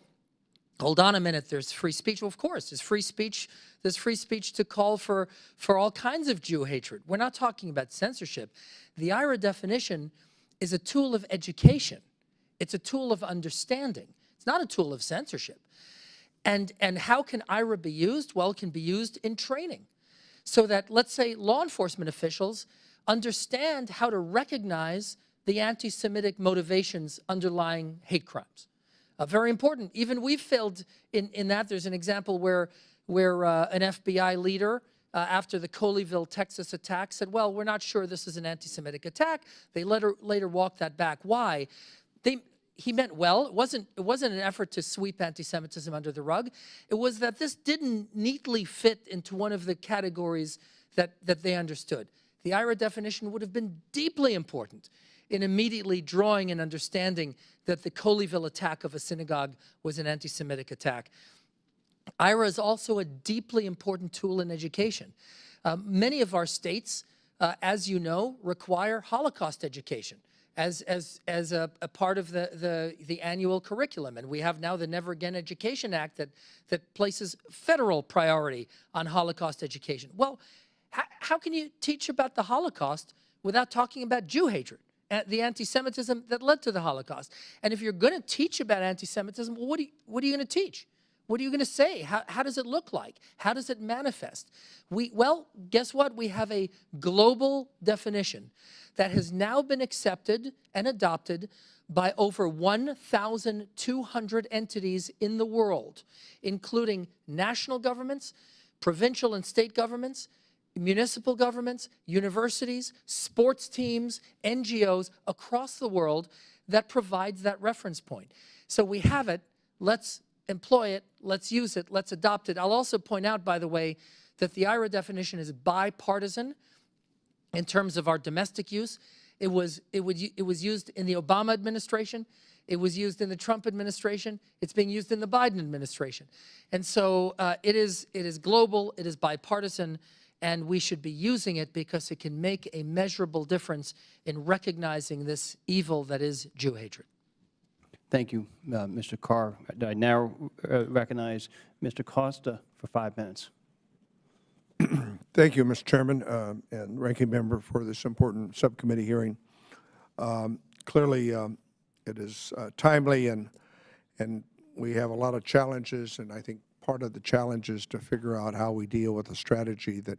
hold on a minute, there's free speech. Well, of course, there's free speech to call for all kinds of Jew hatred. We're not talking about censorship. The IRA definition is a tool of education. It's a tool of understanding. It's not a tool of censorship. And how can IRA be used? Well, it can be used in training so that, let's say, law enforcement officials understand how to recognize the anti-Semitic motivations underlying hate crimes. Very important. Even we've failed in that. There's an example where an FBI leader, after the Colleyville, Texas attack, said, well, we're not sure this is an anti-Semitic attack. They later walked that back. Why? He meant well. It wasn't an effort to sweep anti-Semitism under the rug. It was that this didn't neatly fit into one of the categories that they understood. The IRA definition would have been deeply important in immediately drawing and understanding that the Colleyville attack of a synagogue was an anti-Semitic attack. IRA is also a deeply important tool in education. Many of our states, as you know, require Holocaust education as a part of the annual curriculum. And we have now the Never Again Education Act that places federal priority on Holocaust education. Well, how can you teach about the Holocaust without talking about Jew hatred, the anti-Semitism that led to the Holocaust? And if you're going to teach about anti-Semitism, well, what are you going to teach? What are you going to say? How does it look like? How does it manifest? Well, guess what? We have a global definition that has now been accepted and adopted by over 1,200 entities in the world, including national governments, provincial and state governments, municipal governments, universities, sports teams, NGOs across the world that provides that reference point. So we have it. Let's employ it. Let's use it. Let's adopt it. I'll also point out, by the way, that the IRA definition is bipartisan in terms of our domestic use. It was used in the Obama administration. It was used in the Trump administration. It's being used in the Biden administration. And so it is global. It is bipartisan. And we should be using it because it can make a measurable difference in recognizing this evil that is Jew hatred. Thank you, Mr. Carr. I now recognize Mr. Costa for 5 minutes. Thank you, Mr. Chairman and Ranking Member, for this important subcommittee hearing. Clearly, it is timely, and we have a lot of challenges, and I think part of the challenge is to figure out how we deal with a strategy that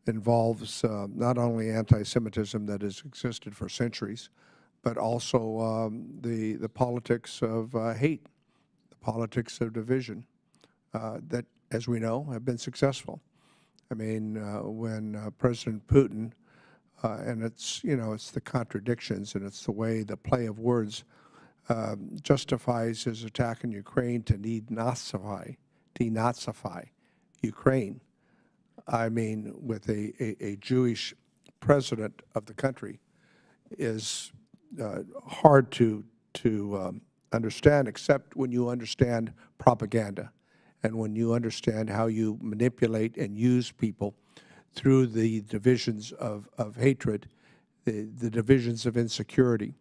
involves not only anti-Semitism that has existed for centuries, but also the politics of hate, the politics of division that, as we know, have been successful. I mean, when President Putin, and it's the contradictions and it's the way the play of words justifies his attack in Ukraine to denazify Ukraine. I mean, with a Jewish president of the country is hard to understand, except when you understand propaganda and when you understand how you manipulate and use people through the divisions of hatred, the divisions of insecurity.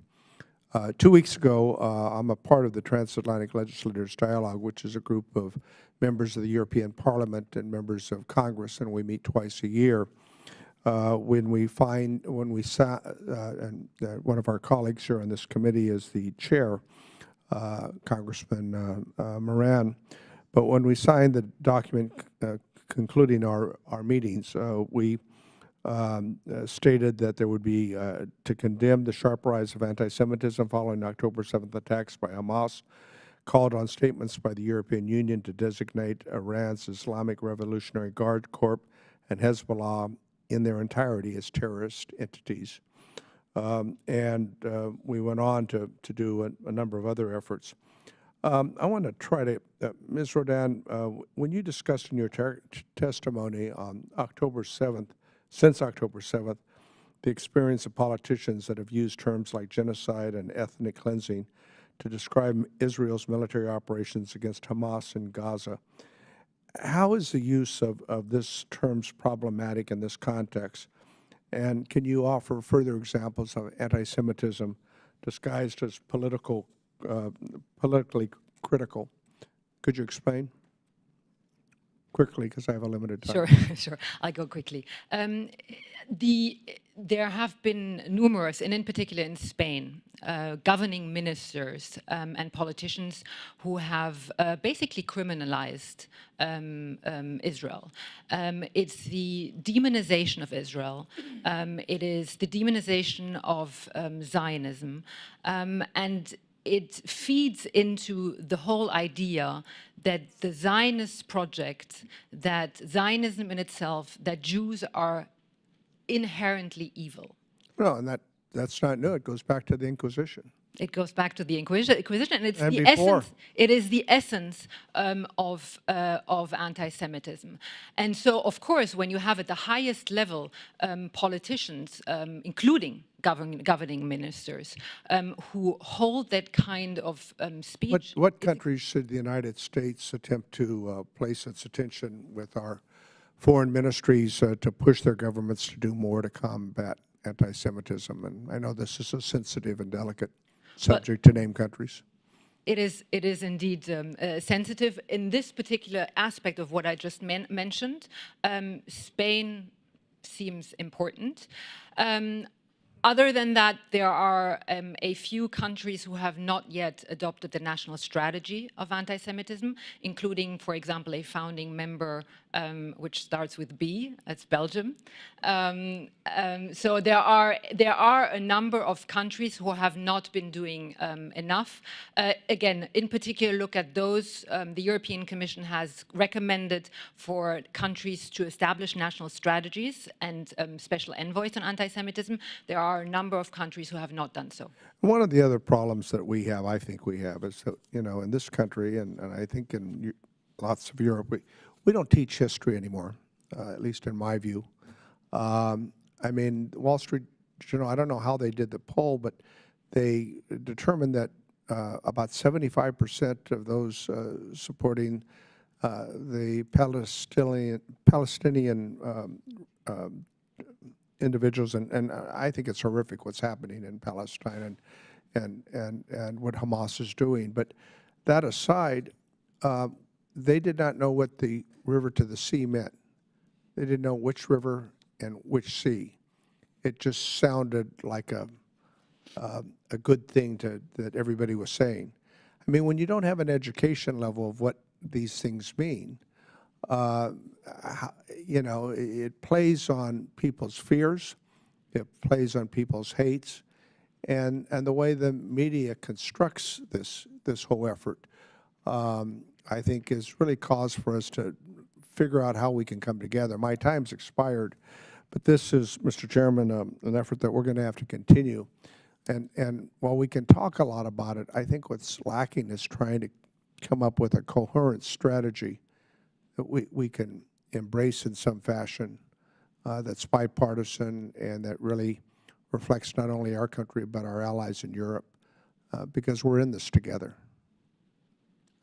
2 weeks ago, I'm a part of the Transatlantic Legislators Dialogue, which is a group of members of the European Parliament and members of Congress, and we meet twice a year. One of our colleagues here on this committee is the chair, Congressman Moran. But when we signed the document concluding our meetings, we stated that there would be, to condemn the sharp rise of anti-Semitism following October 7th attacks by Hamas, called on statements by the European Union to designate Iran's Islamic Revolutionary Guard Corps and Hezbollah in their entirety as terrorist entities. And we went on to do a number of other efforts. I want to try to, Ms. Rodan, when you discussed in your testimony on October 7th, since October 7th, the experience of politicians that have used terms like genocide and ethnic cleansing to describe Israel's military operations against Hamas in Gaza. How is the use of this terms problematic in this context? And can you offer further examples of anti-Semitism disguised as politically critical? Could you explain? Quickly, because I have a limited time. Sure, sure. I'll go quickly. There have been numerous, and in particular in Spain, governing ministers and politicians who have basically criminalized Israel. It's the demonization of Israel. It is the demonization of Zionism. And it feeds into the whole idea that the Zionist project, that Zionism in itself, that Jews are inherently evil. No, and that's not new. It goes back to the Inquisition. It goes back to the Inquisition, and it's And the before. essence. It is the essence of anti-Semitism. And so, of course, when you have at the highest level politicians, including governing ministers, who hold that kind of speech. What countries should the United States attempt to place its attention with our foreign ministries to push their governments to do more to combat anti-Semitism? And I know this is a sensitive and delicate subject to name countries. It is indeed sensitive. In this particular aspect of what I just mentioned, Spain seems important. Other than that, there are a few countries who have not yet adopted the national strategy of anti-Semitism, including, for example, a founding member which starts with B. That's Belgium. So there are a number of countries who have not been doing enough. Again, in particular, look at those. The European Commission has recommended for countries to establish national strategies and special envoys on anti-Semitism. There are a number of countries who have not done so. One of the other problems that we have, I think we have, is that, in this country, and I think in lots of Europe, we don't teach history anymore, at least in my view. I mean, Wall Street Journal, I don't know how they did the poll, but they determined that about 75% of those supporting the Palestinian individuals, and I think it's horrific what's happening in Palestine and what Hamas is doing. But that aside, they did not know what the river to the sea meant. They didn't know which river and which sea. It just sounded like a good thing that everybody was saying. I mean, when you don't have an education level of what these things mean, it plays on people's fears, it plays on people's hates, and the way the media constructs this whole effort, I think is really cause for us to figure out how we can come together. My time's expired, but this is, Mr. Chairman, an effort that we're going to have to continue. And while we can talk a lot about it, I think what's lacking is trying to come up with a coherent strategy that we can embrace in some fashion that's bipartisan and that really reflects not only our country but our allies in Europe, because we're in this together.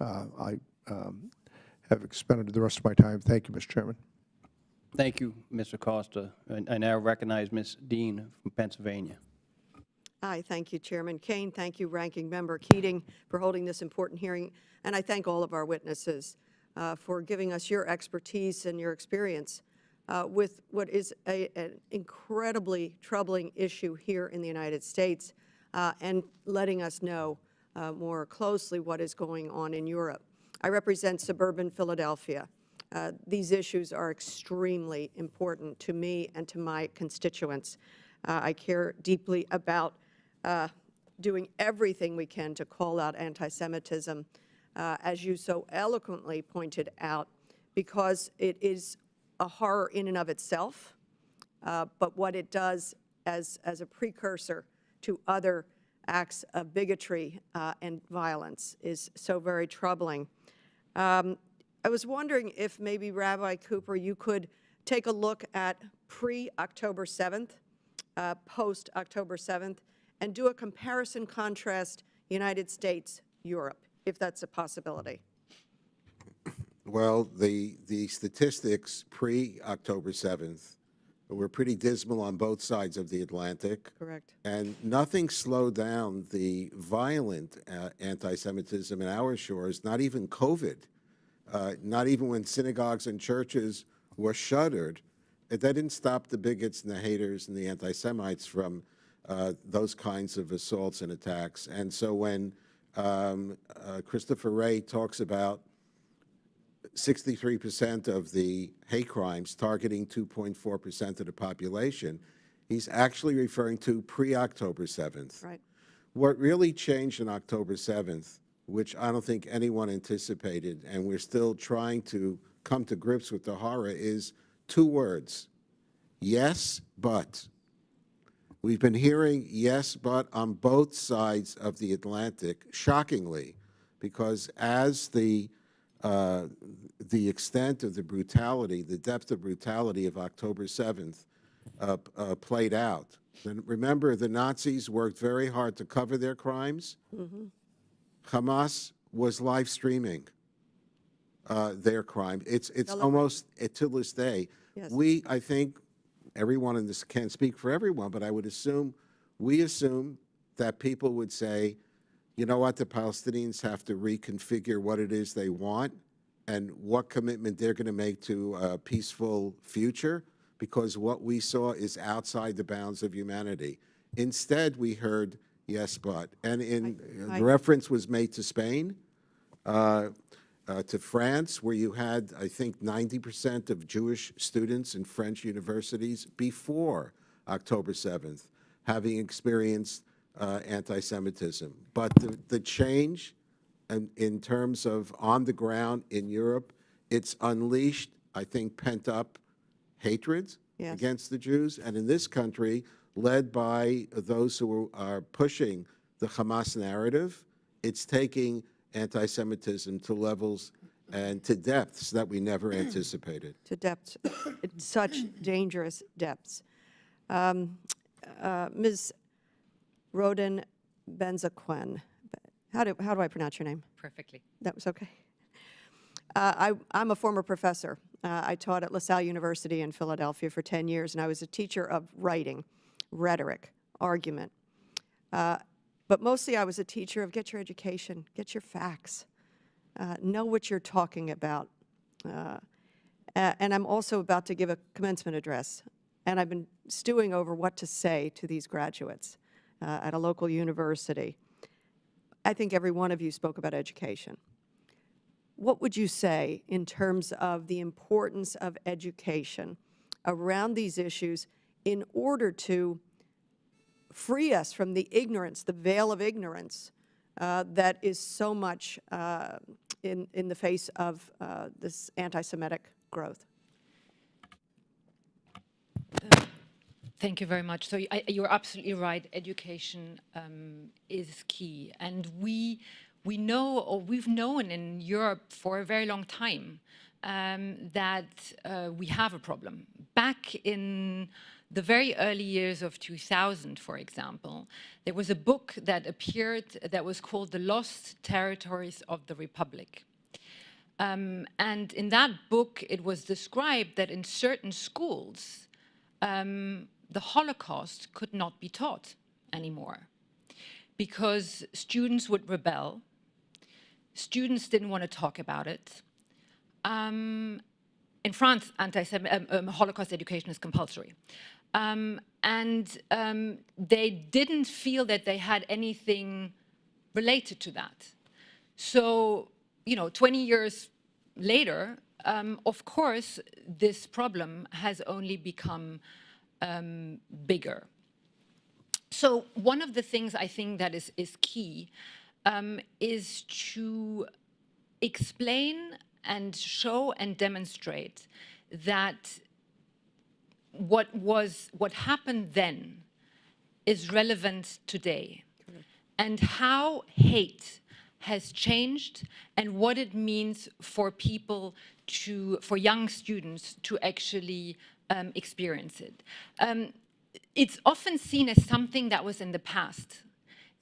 I have expended the rest of my time. Thank you, Mr. Chairman. Thank you, Mr. Costa. I now recognize Ms. Dean from Pennsylvania. Hi, thank you, Chairman Kean. Thank you, Ranking Member Keating, for holding this important hearing. And I thank all of our witnesses for giving us your expertise and your experience with what is an incredibly troubling issue here in the United States and letting us know more closely what is going on in Europe. I represent suburban Philadelphia. These issues are extremely important to me and to my constituents. I care deeply about doing everything we can to call out anti-Semitism, as you so eloquently pointed out, because it is a horror in and of itself, but what it does as a precursor to other acts of bigotry and violence is so very troubling. I was wondering if maybe, Rabbi Cooper, you could take a look at pre-October 7th, post-October 7th, and do a comparison contrast United States, Europe, if that's a possibility? Well, the statistics pre-October 7th were pretty dismal on both sides of the Atlantic. Correct. And nothing slowed down the violent anti-Semitism in our shores, not even COVID, not even when synagogues and churches were shuttered. That didn't stop the bigots and the haters and the anti-Semites from those kinds of assaults and attacks. And so when Christopher Wray talks about 63% of the hate crimes targeting 2.4% of the population, he's actually referring to pre-October 7th. Right. What really changed on October 7th, which I don't think anyone anticipated, and we're still trying to come to grips with the horror, is two words: yes, but. We've been hearing yes, but on both sides of the Atlantic, shockingly, because as the extent of the brutality, the depth of brutality of October 7th played out. And remember, the Nazis worked very hard to cover their crimes. Mm-hmm. Hamas was live streaming their crime. It's almost to this day. Yes. I think, everyone in this can't speak for everyone, but I would assume, we assume that people would say, you know what, the Palestinians have to reconfigure what it is they want and what commitment they're going to make to a peaceful future, because what we saw is outside the bounds of humanity. Instead, we heard yes, but. And the reference was made to Spain, to France, where you had, I think, 90% of Jewish students in French universities before October 7th having experienced anti-Semitism. But the change in terms of on the ground in Europe, it's unleashed, I think, pent-up hatred against the Jews. And in this country, led by those who are pushing the Hamas narrative, it's taking anti-Semitism to levels and to depths that we never anticipated. To depths, such dangerous depths. Ms. Rodan-Benzaquen, how do I pronounce your name? Perfectly. That was okay. I'm a former professor. I taught at LaSalle University in Philadelphia for 10 years, and I was a teacher of writing, rhetoric, argument. But mostly I was a teacher of get your education, get your facts, know what you're talking about. And I'm also about to give a commencement address, and I've been stewing over what to say to these graduates at a local university. I think every one of you spoke about education. What would you say in terms of the importance of education around these issues in order to free us from the ignorance, the veil of ignorance that is so much in the face of this anti-Semitic growth? Thank you very much. So you're absolutely right. Education is key, and we know, or we've known in Europe for a very long time that we have a problem. Back in the very early years of 2000, for example, there was a book that appeared that was called The Lost Territories of the Republic. And in that book, it was described that in certain schools, the Holocaust could not be taught anymore because students would rebel. Students didn't want to talk about it. In France, Holocaust education is compulsory. And they didn't feel that they had anything related to that. So, 20 years later, of course, this problem has only become bigger. So one of the things I think that is key is to explain and show and demonstrate that what happened then is relevant today, and how hate has changed and what it means for people for young students to actually experience it. It's often seen as something that was in the past.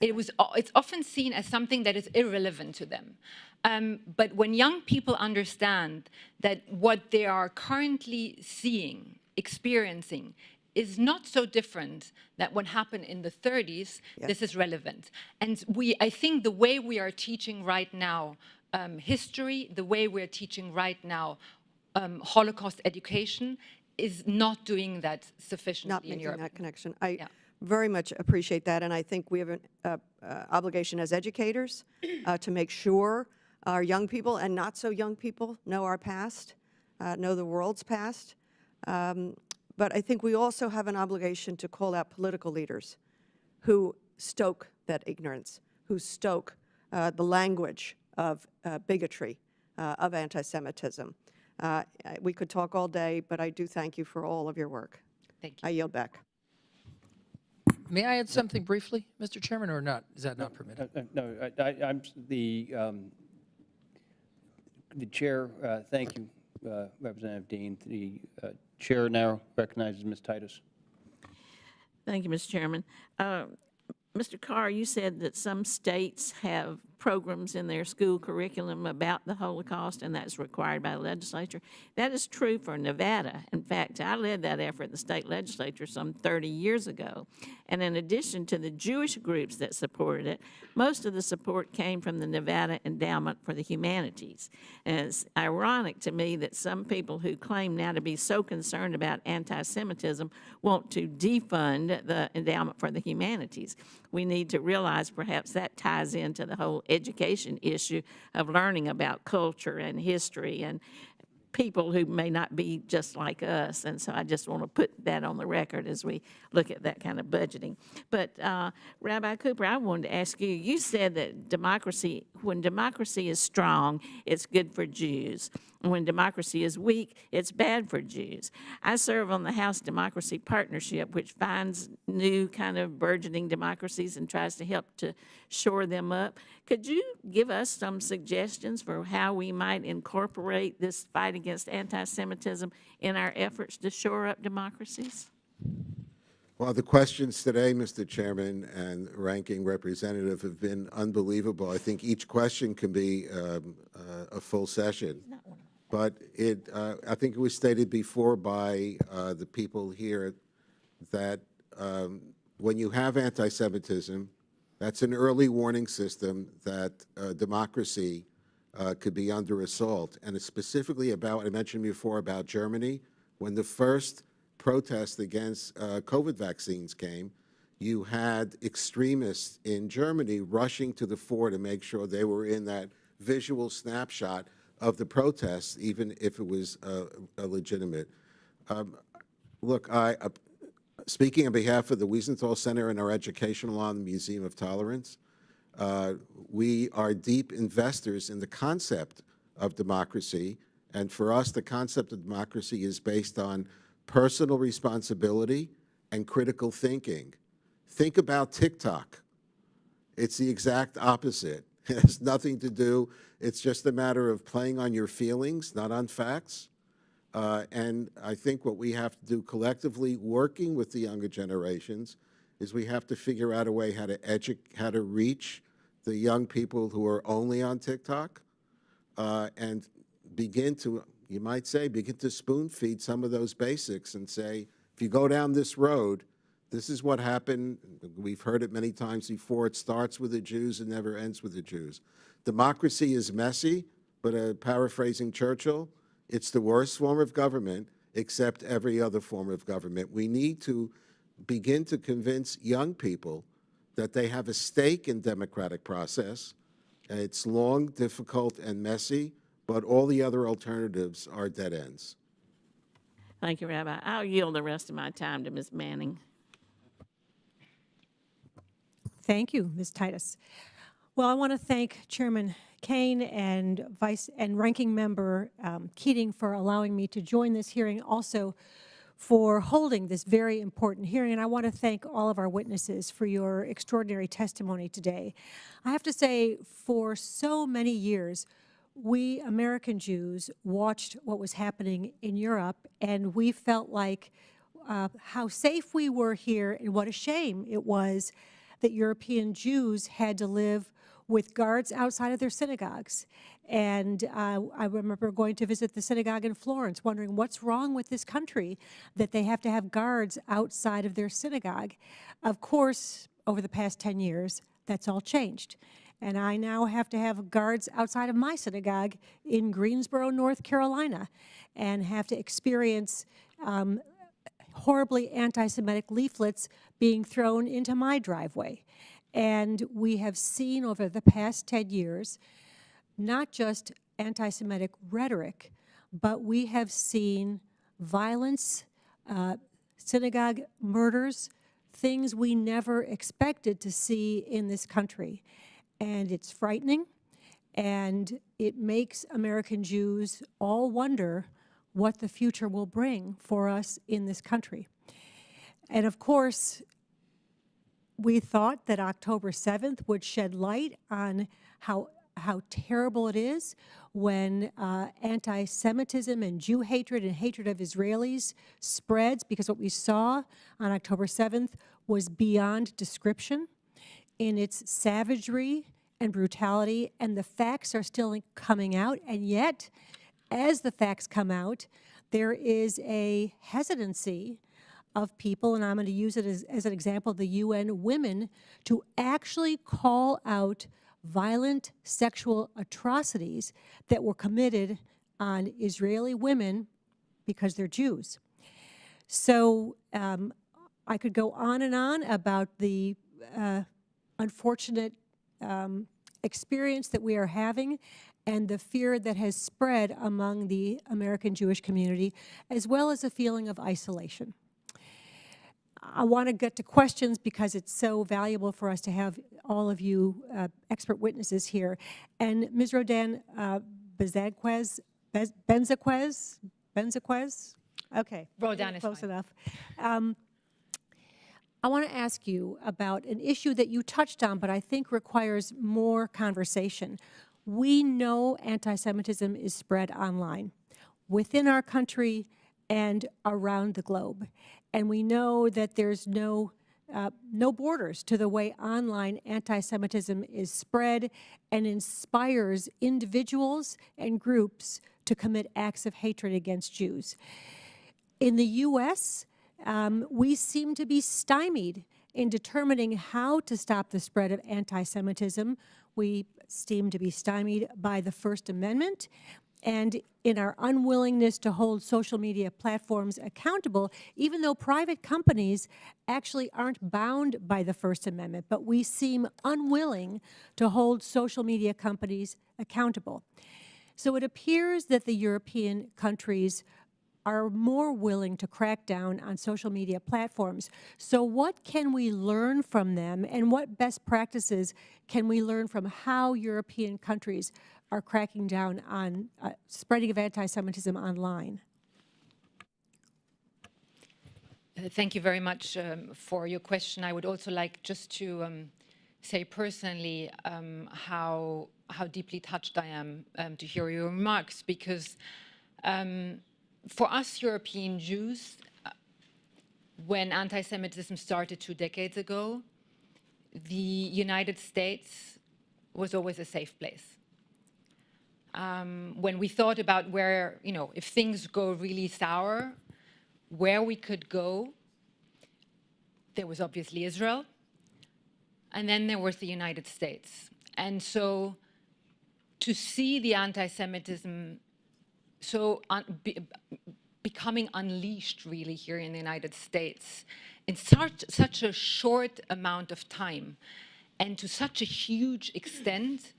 it's often seen as something that is irrelevant to them. But when young people understand that what they are currently seeing, experiencing, is not so different than what happened in the 30s, this is relevant. And I think the way we are teaching right now history, the way we're teaching right now Holocaust education is not doing that sufficiently in Europe. Not making that connection. I very much appreciate that, and I think we have an obligation as educators to make sure our young people and not so young people know our past, know the world's past. But I think we also have an obligation to call out political leaders who stoke that ignorance, who stoke the language of bigotry, of anti-Semitism. We could talk all day, but I do thank you for all of your work. Thank you. I yield back. May I add something briefly, Mr. Chairman, or not? Is that not permitted? No, I'm the chair. Thank you, Representative Dean. The chair now recognizes Ms. Titus. Thank you, Mr. Chairman. Mr. Carr, you said that some states have programs in their school curriculum about the Holocaust, and that's required by the legislature. That is true for Nevada. In fact, I led that effort in the state legislature some 30 years ago. And in addition to the Jewish groups that supported it, most of the support came from the Nevada Endowment for the Humanities. And it's ironic to me that some people who claim now to be so concerned about anti-Semitism want to defund the Endowment for the Humanities. We need to realize perhaps that ties into the whole education issue of learning about culture and history and people who may not be just like us. And so I just want to put that on the record as we look at that kind of budgeting. But Rabbi Cooper, I wanted to ask you, you said that democracy, when democracy is strong, it's good for Jews. And when democracy is weak, it's bad for Jews. I serve on the House Democracy Partnership, which finds new kind of burgeoning democracies and tries to help to shore them up. Could you give us some suggestions for how we might incorporate this fight against anti-Semitism in our efforts to shore up democracies? Well, the questions today, Mr. Chairman and Ranking Representative, have been unbelievable. I think each question can be a full session. But I think it was stated before by the people here that when you have anti-Semitism, that's an early warning system that democracy could be under assault. And it's specifically about, I mentioned before about Germany, when the first protest against COVID vaccines came, you had extremists in Germany rushing to the fore to make sure they were in that visual snapshot of the protests, even if it was legitimate. Look, speaking on behalf of the Wiesenthal Center and our educational law and the Museum of Tolerance, we are deep investors in the concept of democracy. And for us, the concept of democracy is based on personal responsibility and critical thinking. Think about TikTok. It's the exact opposite. It has nothing to do, it's just a matter of playing on your feelings, not on facts. And I think what we have to do collectively, working with the younger generations, is we have to figure out a way how to reach the young people who are only on TikTok, and begin to, you might say, begin to spoon feed some of those basics and say, if you go down this road, this is what happened. We've heard it many times before. It starts with the Jews and never ends with the Jews. Democracy is messy, but paraphrasing Churchill, it's the worst form of government except every other form of government. We need to begin to convince young people that they have a stake in democratic process. It's long, difficult, and messy, but all the other alternatives are dead ends. Thank you, Rabbi. I'll yield the rest of my time to Ms. Manning. Thank you, Ms. Titus. Well, I want to thank Chairman Kean and Ranking Member Keating for allowing me to join this hearing, also for holding this very important hearing. And I want to thank all of our witnesses for your extraordinary testimony today. I have to say, for so many years, we American Jews watched what was happening in Europe, and we felt like how safe we were here and what a shame it was that European Jews had to live with guards outside of their synagogues. And I remember going to visit the synagogue in Florence, wondering what's wrong with this country that they have to have guards outside of their synagogue. Of course, over the past 10 years, that's all changed. And I now have to have guards outside of my synagogue in Greensboro, North Carolina, and have to experience horribly anti-Semitic leaflets being thrown into my driveway. And we have seen over the past 10 years, not just anti-Semitic rhetoric, but we have seen violence, synagogue murders, things we never expected to see in this country. And it's frightening, and it makes American Jews all wonder what the future will bring for us in this country. And of course, we thought that October 7th would shed light on how terrible it is when anti-Semitism and Jew hatred and hatred of Israelis spreads, because what we saw on October 7th was beyond description in its savagery and brutality, and the facts are still coming out. And yet, as the facts come out, there is a hesitancy of people, and I'm going to use it as an example, the UN women, to actually call out violent sexual atrocities that were committed on Israeli women because they're Jews. So I could go on and on about the unfortunate experience that we are having and the fear that has spread among the American Jewish community, as well as a feeling of isolation. I want to get to questions because it's so valuable for us to have all of you expert witnesses here. And Ms. Rodan-Benzaquen, okay, Rodan is close fine. enough. I want to ask you about an issue that you touched on, but I think requires more conversation. We know anti-Semitism is spread online, within our country and around the globe. And we know that there's no borders to the way online anti-Semitism is spread and inspires individuals and groups to commit acts of hatred against Jews. In the U.S., we seem to be stymied in determining how to stop the spread of anti-Semitism. We seem to be stymied by the First Amendment, and in our unwillingness to hold social media platforms accountable, even though private companies actually aren't bound by the First Amendment, but we seem unwilling to hold social media companies accountable. So it appears that the European countries are more willing to crack down on social media platforms. So what can we learn from them, and what best practices can we learn from how European countries are cracking down on spreading of anti-Semitism online? Thank you very much for your question. I would also like just to say personally how deeply touched I am to hear your remarks, because for us European Jews, when anti-Semitism started 2 decades ago, the United States was always a safe place. When we thought about where, if things go really sour, where we could go, there was obviously Israel, and then there was the United States. And so to see the anti-Semitism so becoming unleashed really here in the United States in such a short amount of time and to such a huge extent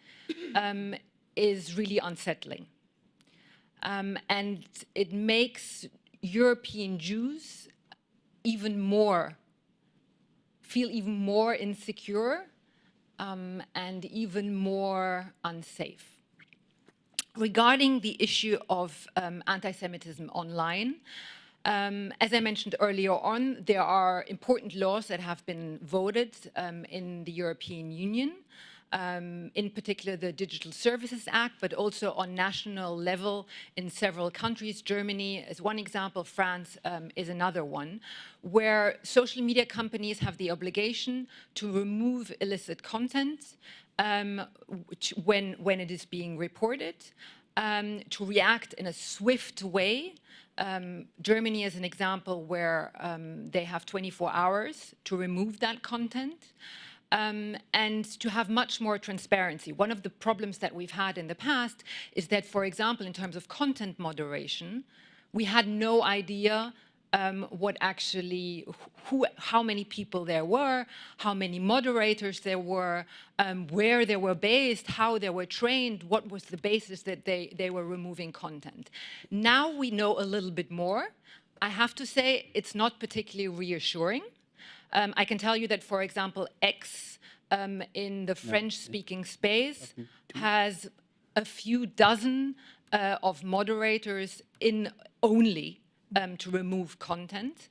is really unsettling. And it makes European Jews feel even more insecure and even more unsafe. Regarding the issue of anti-Semitism online, as I mentioned earlier on, there are important laws that have been voted in the European Union in particular the Digital Services Act, but also on national level in several countries. Germany is one example, France is another one, where social media companies have the obligation to remove illicit content when it is being reported, to react in a swift way. Germany is an example where they have 24 hours to remove that content. And to have much more transparency. One of the problems that we've had in the past is that, for example, in terms of content moderation, we had no idea what actually, how many people there were, how many moderators there were, where they were based, how they were trained, what was the basis that they were removing content. Now we know a little bit more. I have to say it's not particularly reassuring. I can tell you that, for example, X in the French-speaking space has a few dozen of moderators in only to remove content.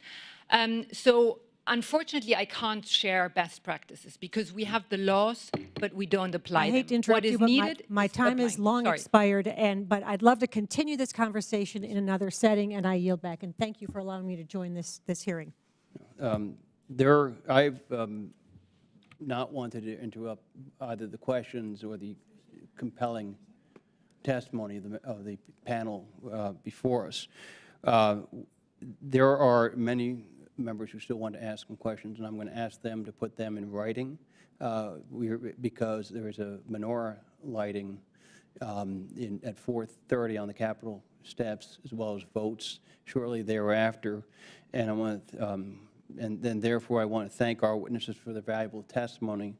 So unfortunately, I can't share best practices because we have the laws, but we don't apply them. I hate to interrupt you, but my time is long expired, but I'd love to continue this conversation in another setting, and I yield back. And thank you for allowing me to join this hearing. I've not wanted to interrupt either the questions or the compelling testimony of the panel before us. There are many members who still want to ask some questions, and I'm going to ask them to put them in writing because there is a menorah lighting at 4:30 on the Capitol steps, as well as votes shortly thereafter. And I want to, and then therefore I want to thank our witnesses for their valuable testimony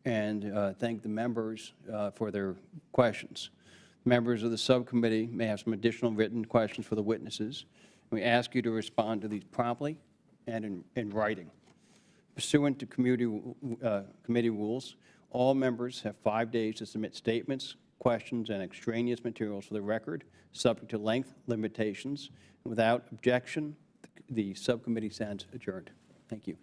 and thank the members for their questions. Members of the subcommittee may have some additional written questions for the witnesses. We ask you to respond to these promptly and in writing. Pursuant to committee rules, all members have 5 days to submit statements, questions, and extraneous materials for the record, subject to length limitations. Without objection, the subcommittee stands adjourned. Thank you.